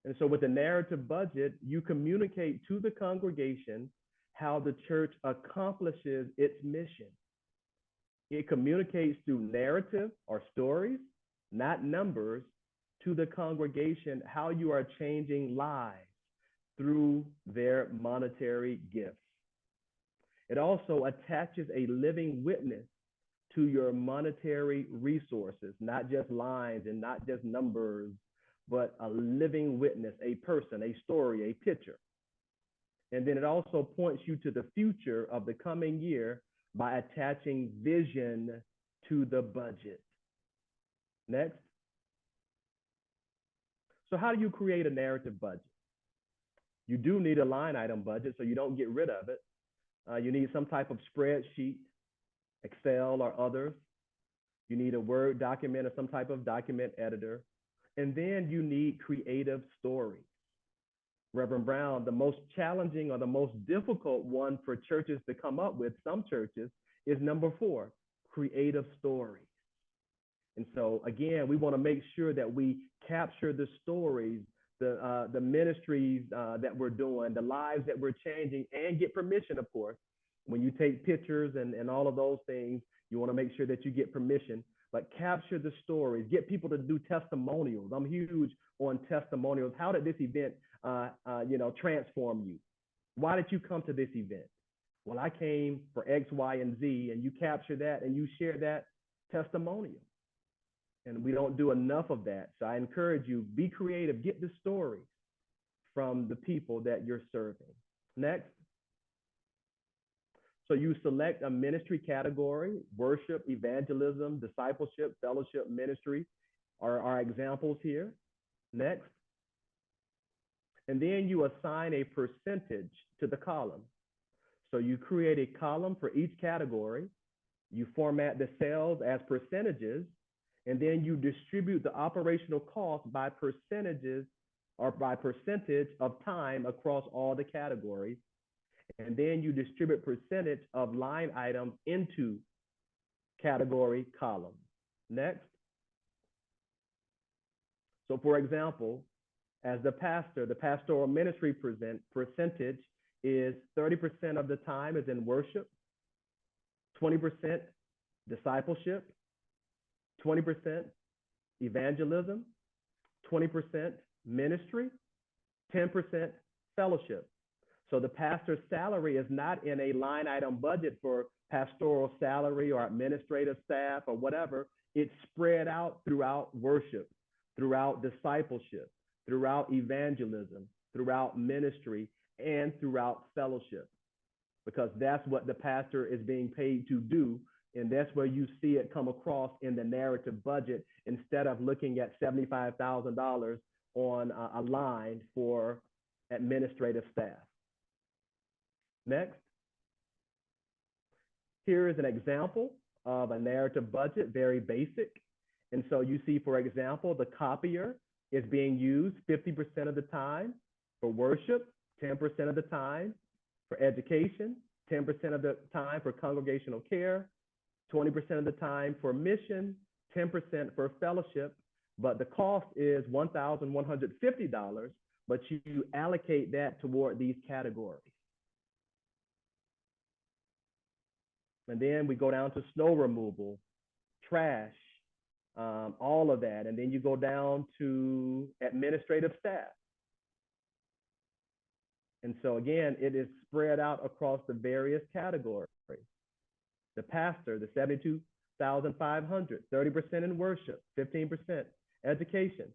And so with the narrative budget, you communicate to the congregation how the church accomplishes its mission. It communicates through narrative or stories, not numbers, to the congregation how you are changing lives through their monetary gifts. It also attaches a living witness to your monetary resources, not just lines and not just numbers, but a living witness, a person, a story, a picture. And then it also points you to the future of the coming year by attaching vision to the budget. Next. So how do you create a narrative budget? You do need a line item budget so you don't get rid of it. You need some type of spreadsheet, Excel or others. You need a Word document or some type of document editor. And then you need creative stories. Reverend Brown, the most challenging or the most difficult one for churches to come up with, some churches, is number 4, creative stories. And so again, we want to make sure that we capture the stories, the ministries that we're doing, the lives that we're changing, and get permission, of course. When you take pictures and all of those things, you want to make sure that you get permission, but capture the stories, get people to do testimonials. I'm huge on testimonials. How did this event transform you? Why did you come to this event? Well, I came for X, Y, and Z, and you capture that and you share that testimonial. And we don't do enough of that. So I encourage you, be creative, get the stories from the people that you're serving. Next. So you select a ministry category: worship, evangelism, discipleship, fellowship, ministry are our examples here. Next. And then you assign a percentage to the column. So you create a column for each category. You format the cells as percentages, and then you distribute the operational cost by percentages or by percentage of time across all the categories. And then you distribute percentage of line items into category columns. Next. So for example, as the pastor, the pastoral ministry percentage is 30% of the time is in worship, 20% discipleship, 20% evangelism, 20% ministry, 10% fellowship. So the pastor's salary is not in a line item budget for pastoral salary or administrative staff or whatever. It's spread out throughout worship, throughout discipleship, throughout evangelism, throughout ministry, and throughout fellowship, because that's what the pastor is being paid to do. And that's where you see it come across in the narrative budget instead of looking at $75,000 on a line for administrative staff. Next. Here is an example of a narrative budget, very basic. And so you see, for example, the copier is being used 50% of the time for worship, 10% of the time for education, 10% of the time for congregational care, 20% of the time for mission, 10% for fellowship, but the cost is $1,150, but you allocate that toward these categories. And then we go down to snow removal, trash, all of that. And then you go down to administrative staff. And so again, it is spread out across the various categories. The pastor, the $72,500, 30% in worship, 15% education,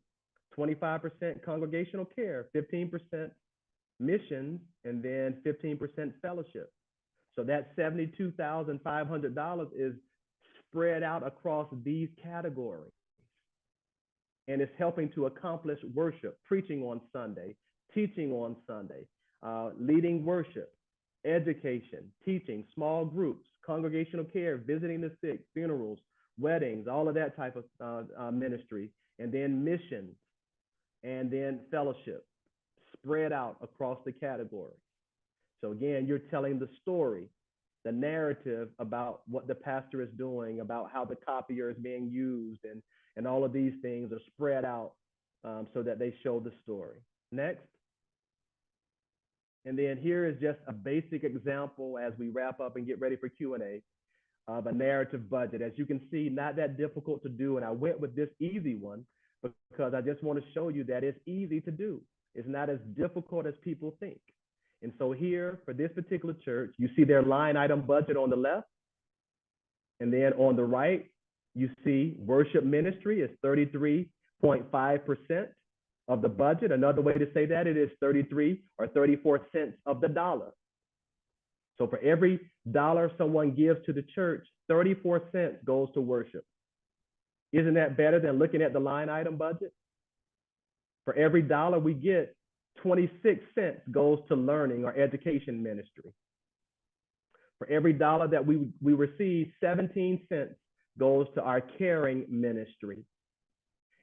25% congregational care, 15% missions, and then 15% fellowship. So that $72,500 is spread out across these categories. and it's helping to accomplish worship, preaching on Sunday, teaching on Sunday, leading worship, education, teaching, small groups, congregational care, visiting the sick, funerals, weddings, all of that type of ministry, and then missions, and then fellowship, spread out across the categories. So again, you're telling the story, the narrative about what the pastor is doing, about how the copier is being used, and all of these things are spread out so that they show the story. Next. And then here is just a basic example as we wrap up and get ready for Q&A of a narrative budget. As you can see, not that difficult to do. And I went with this easy one because I just want to show you that it's easy to do. It's not as difficult as people think. And so here for this particular church, you see their line item budget on the left. And then on the right, you see worship ministry is 33.5% of the budget. Another way to say that, it is 33 or 34 cents of the dollar. So for every dollar someone gives to the church, 34 cents goes to worship. Isn't that better than looking at the line item budget? For every dollar we get, 26 cents goes to learning or education ministry. For every dollar that we receive, 17 cents goes to our caring ministry.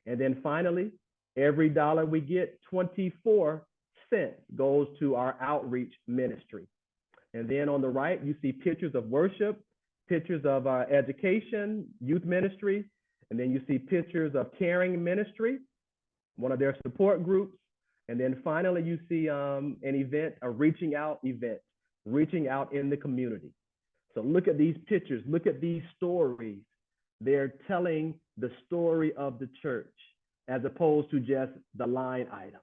And then finally, every dollar we get, 24 cents goes to our outreach ministry. And then on the right, you see pictures of worship, pictures of education, youth ministry, and then you see pictures of caring ministry, one of their support groups. And then finally, you see an event, a reaching out event, reaching out in the community. So look at these pictures, look at these stories. They're telling the story of the church as opposed to just the line item.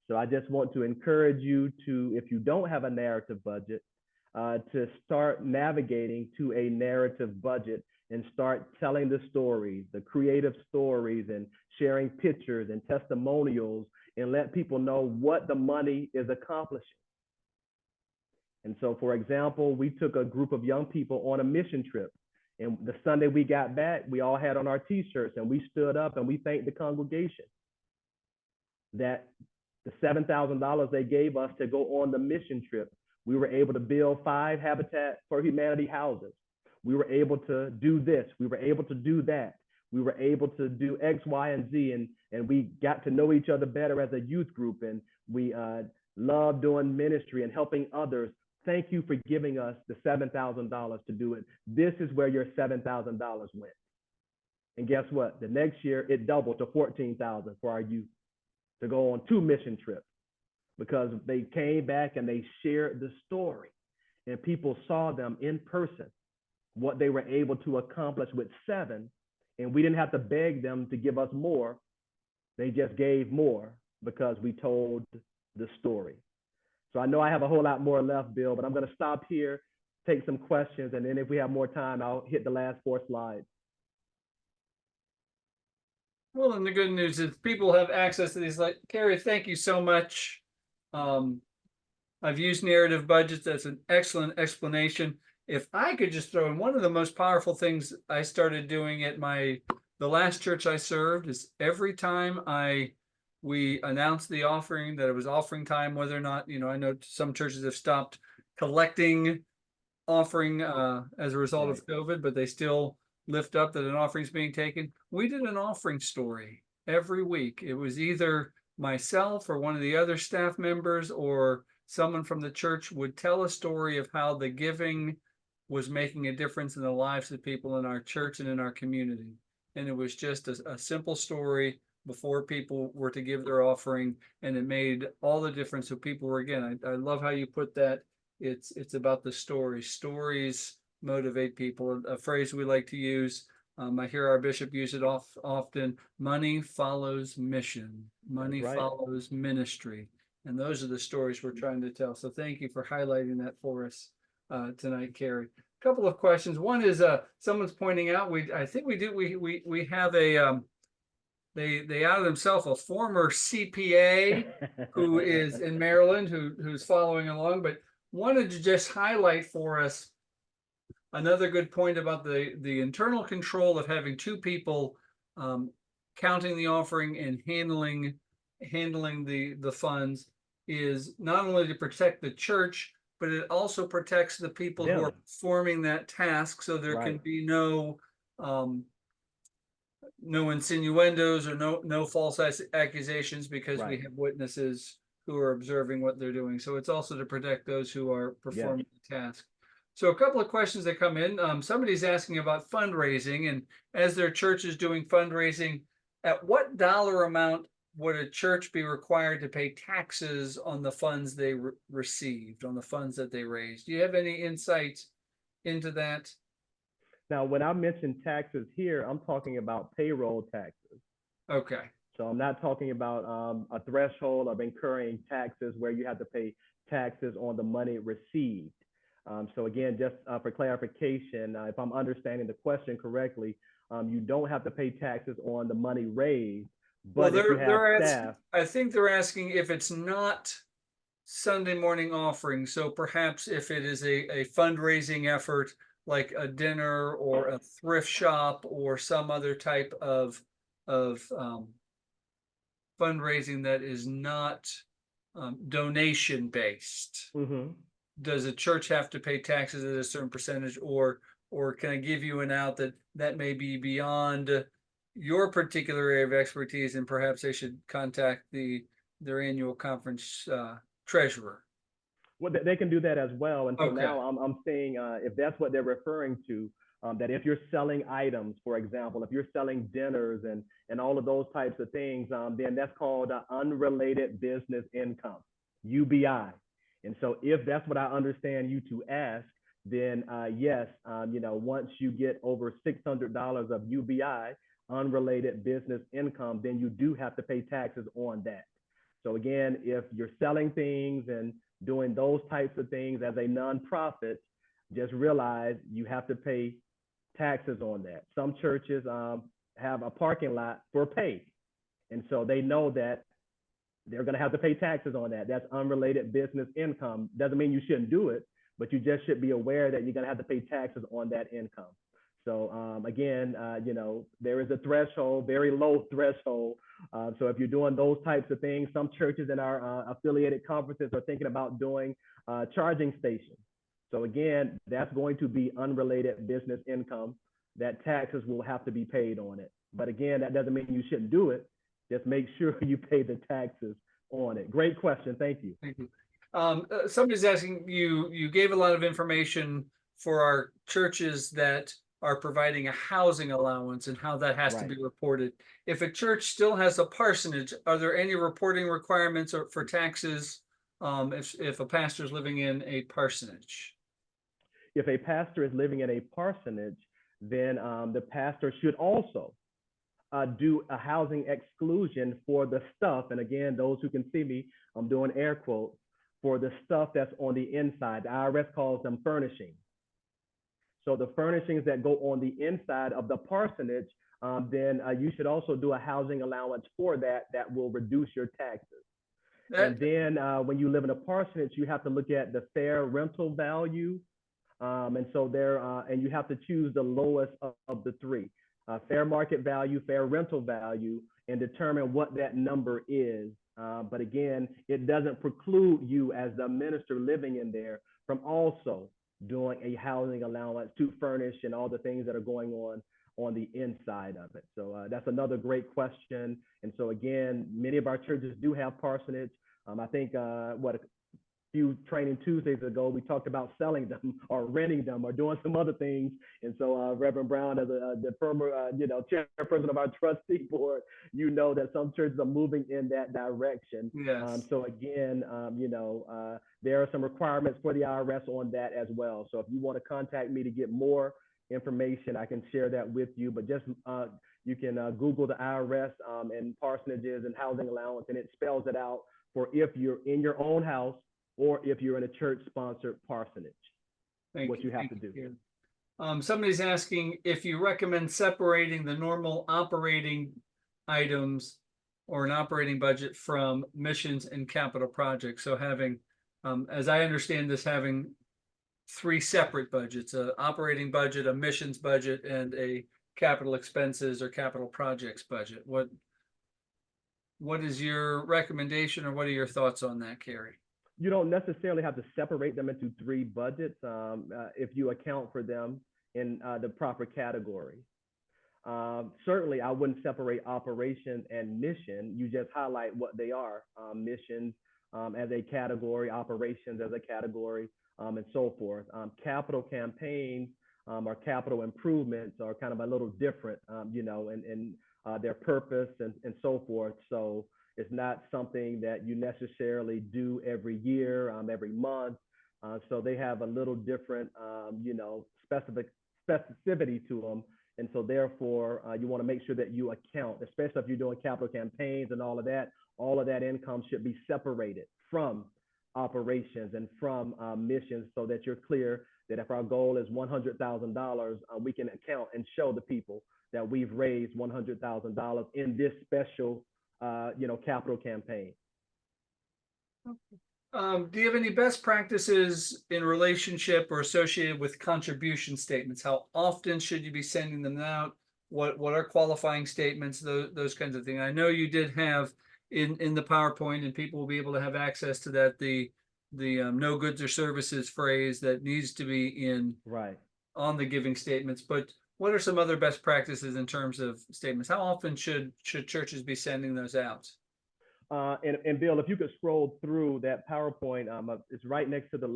So I just want to encourage you to, if you don't have a narrative budget, to start navigating to a narrative budget and start telling the stories, the creative stories, and sharing pictures and testimonials, and let people know what the money is accomplishing. And so, for example, we took a group of young people on a mission trip. And the Sunday we got back, we all had on our t-shirts and we stood up and we thanked the congregation that the $7,000 they gave us to go on the mission trip, we were able to build 5 Habitat for Humanity houses. We were able to do this. We were able to do that. We were able to do X, Y, and Z. And we got to know each other better as a youth group. And we love doing ministry and helping others. Thank you for giving us the $7,000 to do it. This is where your $7,000 went. And guess what? The next year, it doubled to $14,000 for our youth to go on 2 mission trips because they came back and they shared the story. And people saw them in person, what they were able to accomplish with 7. And we didn't have to beg them to give us more. They just gave more because we told the story. So I know I have a whole lot more left, Bill, but I'm going to stop here, take some questions, and then if we have more time, I'll hit the last 4 slides. Well, and the good news is people have access to these. Like Cary, thank you so much. I've used narrative budgets. That's an excellent explanation. If I could just throw in one of the most powerful things I started doing at the last church I served is every time we announced the offering, that it was offering time, whether or not, I know some churches have stopped collecting offering as a result of COVID, but they still lift up that an offering is being taken. We did an offering story every week. It was either myself or one of the other staff members or someone from the church would tell a story of how the giving was making a difference in the lives of people in our church and in our community. And it was just a simple story before people were to give their offering, and it made all the difference. So people were, again, I love how you put that. It's about the story. Stories motivate people. A phrase we like to use. I hear our bishop use it often. Money follows mission. Money follows ministry. And those are the stories we're trying to tell. So thank you for highlighting that for us tonight, Cary. A couple of questions. One is someone's pointing out we have a they outed themselves a former CPA who is in Maryland who's following along, but wanted to just highlight for us another good point about the internal control of having 2 people counting the offering and handling the funds is not only to protect the church, but it also protects the people who are Them. performing that task. So there can Right. be no insinuendos or no false accusations, because we Right. have witnesses who are observing what they're doing. So it's also to protect those who are Yes. performing the task. So a couple of questions that come in. Somebody's asking about fundraising, and as their church is doing fundraising, at what dollar amount would a church be required to pay taxes on the funds they received, on the funds that they raised? Do you have any insight into that? Now, when I mention taxes here, I'm talking about payroll taxes. Okay. So I'm not talking about a threshold of incurring taxes where you have to pay taxes on the money received. So again, just for clarification, if I'm understanding the question correctly, you don't have to pay taxes on the money raised, Well, but if you have staff, I think they're asking if it's not Sunday morning offering. So perhaps if it is a fundraising effort, like a dinner or a thrift shop or some other type of fundraising that is not donation based. mhm. Does a church have to pay taxes at a certain percentage, or can I give you an out that may be beyond your particular area of expertise, and perhaps they should contact their annual conference treasurer? Well, they can do that as well. And so Okay. now I'm saying if that's what they're referring to, that if you're selling items, for example, if you're selling dinners and all of those types of things, then that's called unrelated business income, UBI. And so if that's what I understand you to ask, then yes, once you get over $600 of UBI, unrelated business income, then you do have to pay taxes on that. So again, if you're selling things and doing those types of things as a nonprofit, just realize you have to pay taxes on that. Some churches have a parking lot for pay. And so they know that they're going to have to pay taxes on that. That's unrelated business income. Doesn't mean you shouldn't do it, but you just should be aware that you're going to have to pay taxes on that income. So again, there is a threshold, very low threshold. So if you're doing those types of things, some churches in our affiliated conferences are thinking about doing charging stations. So again, that's going to be unrelated business income that taxes will have to be paid on it. But again, that doesn't mean you shouldn't do it. Just make sure you pay the taxes on it. Great question. Thank you. Thank you. Somebody's asking you gave a lot of information for our churches that are providing a housing allowance and how that has to Right. be reported. If a church still has a parsonage, are there any reporting requirements for taxes if a pastor is living in a parsonage? If a pastor is living in a parsonage, then the pastor should also do a housing exclusion for the stuff. And again, those who can see me, I'm doing air quotes, for the stuff that's on the inside. The IRS calls them furnishings. So the furnishings that go on the inside of the parsonage, then you should also do a housing allowance for that will reduce your taxes. And then when you live in a parsonage, you have to look at the fair rental value. And so and you have to choose the lowest of the three, fair market value, fair rental value, and determine what that number is. But again, it doesn't preclude you as the minister living in there from also doing a housing allowance to furnish and all the things that are going on the inside of it. So that's another great question. And so again, many of our churches do have parsonage. I think a few training Tuesdays ago, we talked about selling them or renting them or doing some other things. And so Reverend Brown, as the former chairperson of our trustee board, that some churches are moving in that direction. Yes. So again, there are some requirements for the IRS on that as well. So if you want to contact me to get more information, I can share that with you. But just you can Google the IRS and parsonages and housing allowance, and it spells it out for if you're in your own house or if you're in a church-sponsored parsonage, what you have to do. Somebody's asking if you recommend separating the normal operating items or an operating budget from missions and capital projects. So having, as I understand this, having three separate budgets: an operating budget, a missions budget, and a capital expenses or capital projects budget. What is your recommendation, or what are your thoughts on that, Cary? You don't necessarily have to separate them into three budgets if you account for them in the proper category. Certainly, I wouldn't separate operations and mission. You just highlight what they are: missions as a category, operations as a category, and so forth. Capital campaigns or capital improvements are kind of a little different, in their purpose and so forth. So it's not something that you necessarily do every year, every month. So they have a little different, specificity to them. And so therefore, you want to make sure that you account, especially if you're doing capital campaigns and all of that income should be separated from operations and from missions, so that you're clear that if our goal is $100,000, we can account and show the people that we've raised $100,000 in this special, capital campaign. Do you have any best practices in relationship or associated with contribution statements? How often should you be sending them out? What are qualifying statements? Those kinds of things. I know you did have in the PowerPoint, and people will be able to have access to that, the no goods or services phrase that needs to be on the giving statements. But what are some other best practices in terms of statements? How often should churches be sending those out? And Bill, if you could scroll through that PowerPoint, it's right next to the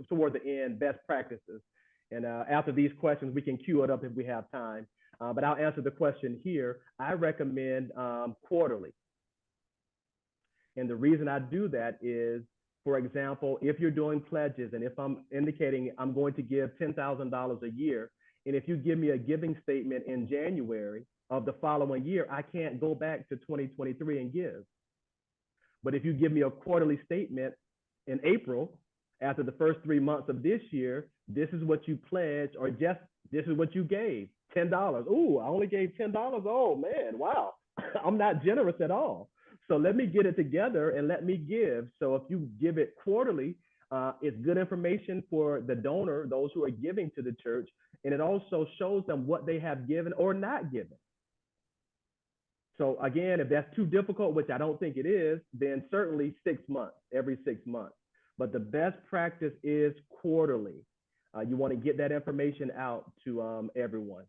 toward the end, best practices. And after these questions, we can queue it up if we have time. But I'll answer the question here. I recommend quarterly. And the reason I do that is, for example, if you're doing pledges, and if I'm indicating I'm going to give $10,000 a year, and if you give me a giving statement in January of the following year, I can't go back to 2023 and give. But if you give me a quarterly statement in April, after the first 3 months of this year, this is what you pledged, or just this is what you gave, $10. Ooh, I only gave $10. Oh man, wow. I'm not generous at all. So let me get it together and let me give. So if you give it quarterly, it's good information for the donor, those who are giving to the church, and it also shows them what they have given or not given. So again, if that's too difficult, which I don't think it is, then certainly 6 months, every 6 months. But the best practice is quarterly. You want to get that information out to everyone.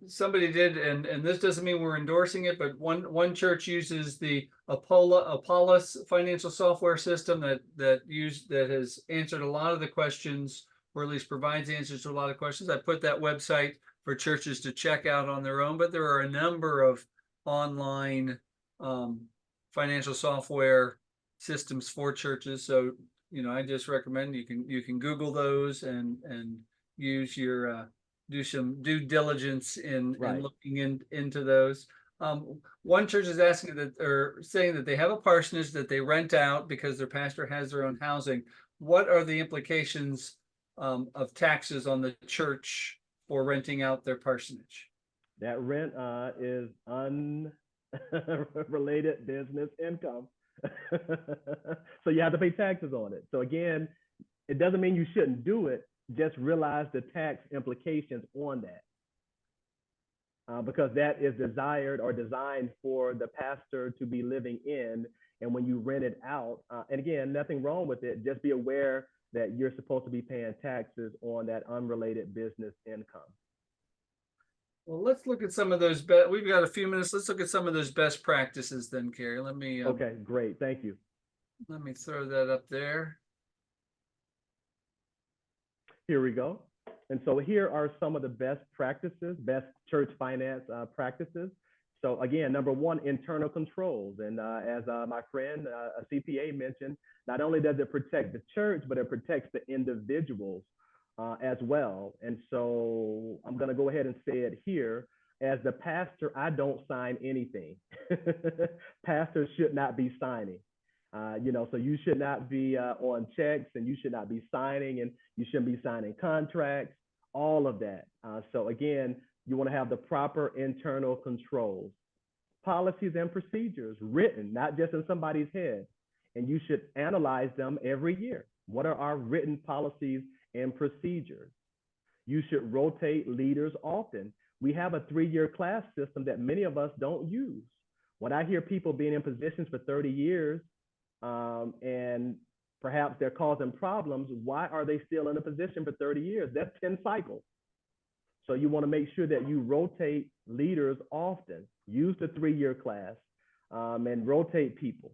Somebody did, and this doesn't mean we're endorsing it, but one church uses the Apollos financial software system that has answered a lot of the questions, or at least provides answers to a lot of questions. I put that website for churches to check out on their own, but there are a number of online financial software systems for churches. So I just recommend you can Google those and use your do some due diligence in looking into those. One church is asking saying that they have a parsonage that they rent out because their pastor has their own housing. What are the implications of taxes on the church for renting out their parsonage? That rent is unrelated business income. So you have to pay taxes on it. So again, it doesn't mean you shouldn't do it. Just realize the tax implications on that. Because that is desired or designed for the pastor to be living in. And when you rent it out, and again, nothing wrong with it, just be aware that you're supposed to be paying taxes on that unrelated business income. Well, let's look at some of those. We've got a few minutes. Let's look at some of those best practices then, Cary. Let me. Okay, great. Thank you. Let me throw that up there. Here we go. And so here are some of the best practices, best church finance practices. So again, number one, internal controls. And as my friend, a CPA mentioned, not only does it protect the church, but it protects the individuals as well. And so I'm going to go ahead and say it here. As the pastor, I don't sign anything. Pastors should not be signing. So you should not be on checks, and you should not be signing, and you shouldn't be signing contracts, all of that. So again, you want to have the proper internal controls, policies and procedures written, not just in somebody's head. And you should analyze them every year. What are our written policies and procedures? You should rotate leaders often. We have a 3-year class system that many of us don't use. When I hear people being in positions for 30 years and perhaps they're causing problems, why are they still in a position for 30 years? That's 10 cycles. So you want to make sure that you rotate leaders often. Use the 3-year class and rotate people.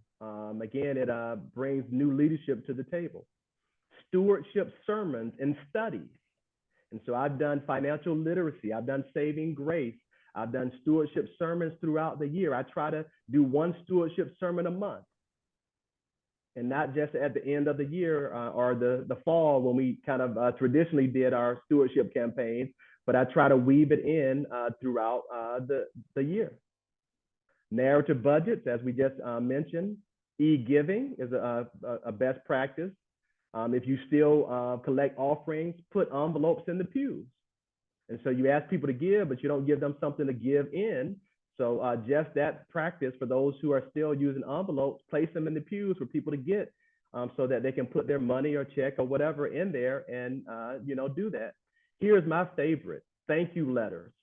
Again, it brings new leadership to the table. Stewardship sermons and studies. And so I've done financial literacy. I've done saving grace. I've done stewardship sermons throughout the year. I try to do one stewardship sermon a month. And not just at the end of the year or the fall when we kind of traditionally did our stewardship campaigns, but I try to weave it in throughout the year. Narrative budgets, as we just mentioned. E-giving is a best practice. If you still collect offerings, put envelopes in the pews. And so you ask people to give, but you don't give them something to give in. So just that practice for those who are still using envelopes, place them in the pews for people to get so that they can put their money or check or whatever in there and, do that. Here's my favorite, thank you letters.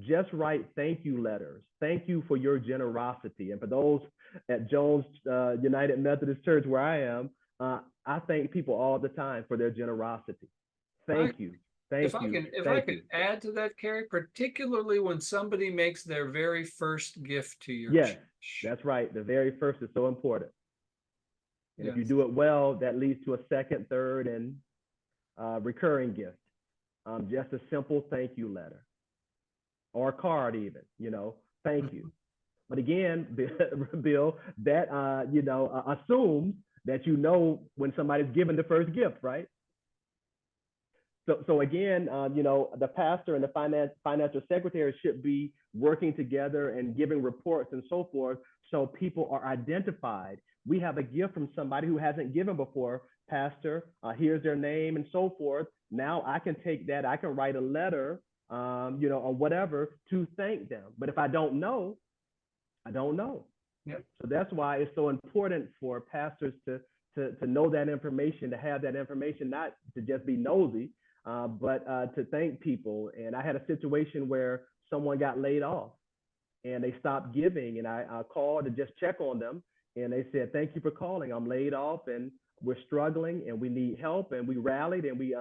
Just write thank you letters. Thank you for your generosity. And for those at Jones United Methodist Church where I am, I thank people all the time for their generosity. Thank you. If I can add to that, Cary, particularly when somebody makes their very first gift to your church. That's right. The very first is so important. And if you do it well, that leads to a second, third, and recurring gift. Just a simple thank you letter or a card even, thank you. But again, Bill, that, assumes that when somebody's given the first gift, right? So again, the pastor and the financial secretary should be working together and giving reports and so forth, so people are identified. We have a gift from somebody who hasn't given before. Pastor, here's their name and so forth. Now I can take that, I can write a letter, or whatever to thank them. But if I don't know, I don't know. Yep. So that's why it's so important for pastors to know that information, to have that information, not to just be nosy, but to thank people. And I had a situation where someone got laid off and they stopped giving, and I called to just check on them. And they said, thank you for calling. I'm laid off and we're struggling and we need help. And we rallied and we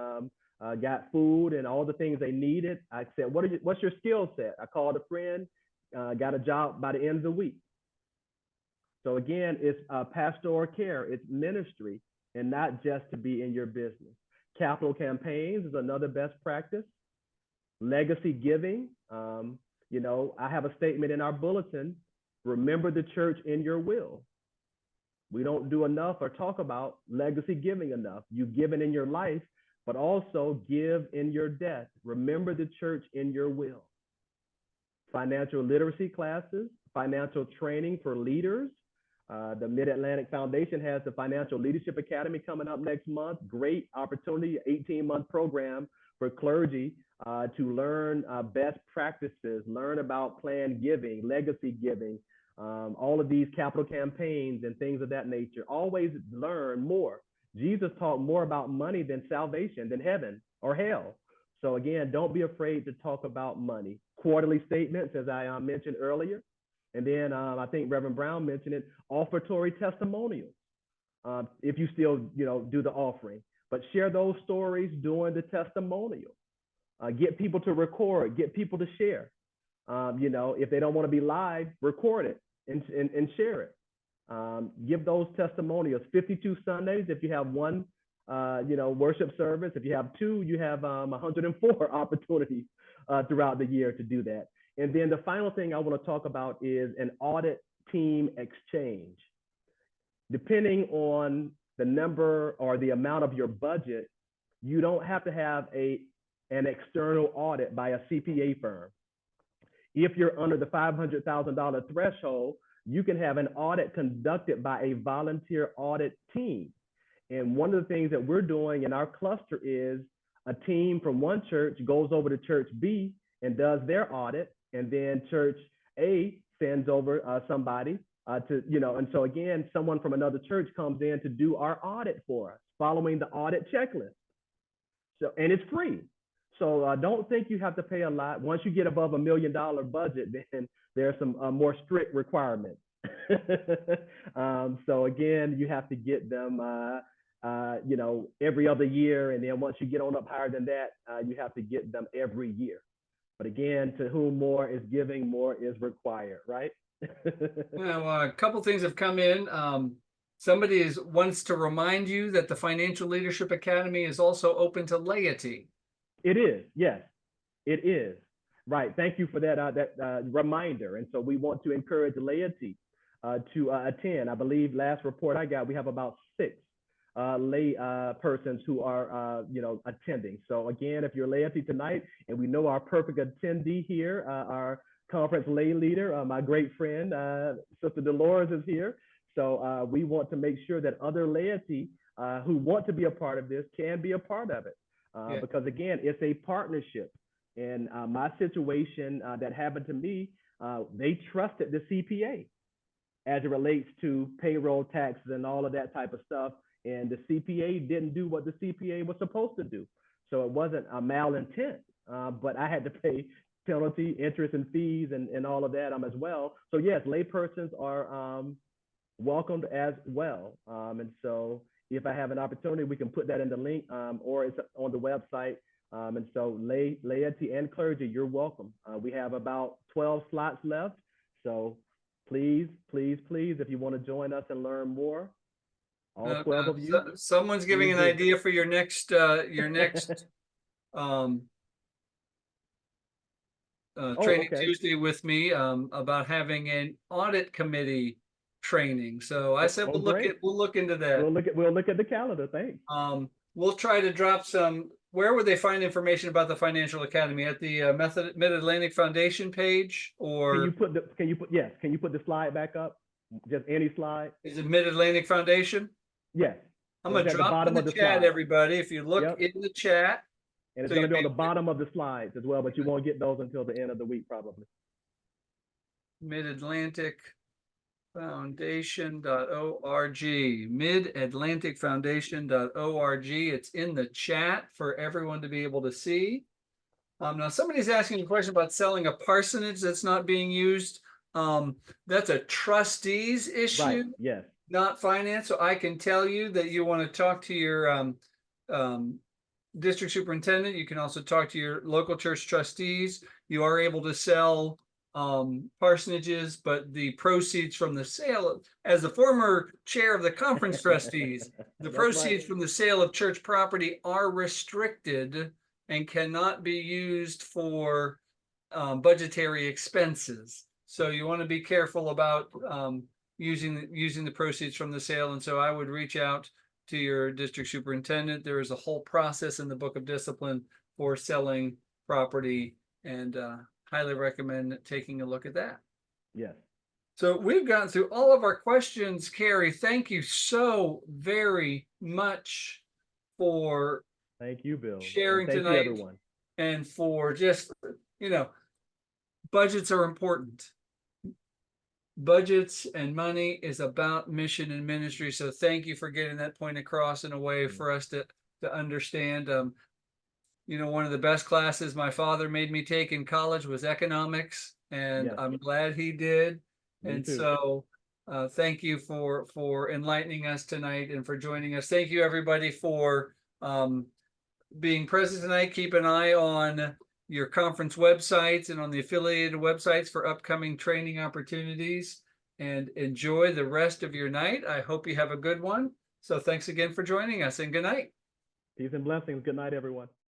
got food and all the things they needed. I said, what's your skill set? I called a friend, got a job by the end of the week. So again, it's pastoral care, it's ministry, and not just to be in your business. Capital campaigns is another best practice. Legacy giving, I have a statement in our bulletin, remember the church in your will. We don't do enough or talk about legacy giving enough. You've given in your life, but also give in your death. Remember the church in your will. Financial literacy classes, financial training for leaders. The Mid-Atlantic Foundation has the Financial Leadership Academy coming up next month. Great opportunity, 18-month program for clergy to learn best practices, learn about planned giving, legacy giving, all of these capital campaigns and things of that nature. Always learn more. Jesus talked more about money than salvation, than heaven or hell. So again, don't be afraid to talk about money. Quarterly statements, as I mentioned earlier. And then I think Reverend Brown mentioned it, offertory testimonials. If you still, do the offering, but share those stories during the testimonial. Get people to record, get people to share. If they don't want to be live, record it and share it. Give those testimonials. 52 Sundays, if you have one, worship service. If you have two, you have 104 opportunities throughout the year to do that. And then the final thing I want to talk about is an audit team exchange. Depending on the number or the amount of your budget, you don't have to have an external audit by a CPA firm. If you're under the $500,000 threshold, you can have an audit conducted by a volunteer audit team. And one of the things that we're doing in our cluster is a team from one church goes over to church B and does their audit, and then church A sends over somebody and so again, someone from another church comes in to do our audit for us, following the audit checklist. So, and it's free. So don't think you have to pay a lot. Once you get above $1 million budget, then there are some more strict requirements. So again, you have to get them, every other year, and then once you get on up higher than that, you have to get them every year. But again, to whom more is giving, more is required, right? Now, a couple things have come in. Somebody wants to remind you that the Financial Leadership Academy is also open to laity. It is, yes, it is. Right. Thank you for that reminder. And so we want to encourage laity to attend. I believe last report I got, we have about 6 lay persons who are attending. So again, if you're laity tonight, and we know our perfect attendee here, our conference lay leader, my great friend, Sister Dolores is here. So we want to make sure that other laity who want to be a part of this can be a part of it. Because again, it's a partnership. And my situation that happened to me, they trusted the CPA as it relates to payroll taxes and all of that type of stuff. And the CPA didn't do what the CPA was supposed to do. So it wasn't a malintent, but I had to pay penalty, interest, and fees and all of that as well. So yes, laypersons are welcomed as well. And so if I have an opportunity, we can put that in the link or it's on the website. And so laity and clergy, you're welcome. We have about 12 slots left. So please, please, please, if you want to join us and learn more, all 12 of you. Someone's giving an idea for your next training Tuesday with me about having an audit committee training. So I said we'll look into that. We'll look at the calendar. Thanks. We'll try to drop some. Where would they find information about the Financial Academy? At the Mid-Atlantic Foundation page, or can you put the slide back up? Just any slide. Is it Mid-Atlantic Foundation? Yes. I'm gonna drop in the chat, everybody. If you look in the chat, and it's gonna be on the bottom of the slides as well, but you won't get those until the end of the week, probably. Mid-Atlantic Foundation.org, midatlanticfoundation.org. It's in the chat for everyone to be able to see. Now somebody's asking a question about selling a parsonage that's not being used. That's a trustee's issue, right? Yes, not finance. So I can tell you that you want to talk to your district superintendent. You can also talk to your local church trustees. You are able to sell parsonages, but the proceeds from the sale, as the former chair of the conference trustees, the proceeds from the sale of church property are restricted and cannot be used for budgetary expenses. So you want to be careful about using the proceeds from the sale. And so I would reach out to your district superintendent. There is a whole process in the Book of Discipline for selling property, and highly recommend taking a look at that. Yes. So we've gotten through all of our questions, Cary. Thank you so very much for thank you, Bill, sharing tonight, you, everyone, and for just, budgets are important. Budgets and money is about mission and ministry. So thank you for getting that point across in a way for us to understand. One of the best classes my father made me take in college was economics, and I'm glad he did. And so thank you for enlightening us tonight and for joining us. Thank you, everybody, for being present tonight. Keep an eye on your conference websites and on the affiliated websites for upcoming training opportunities, and enjoy the rest of your night. I hope you have a good one. So thanks again for joining us, and good night. Peace and blessings. Good night, everyone.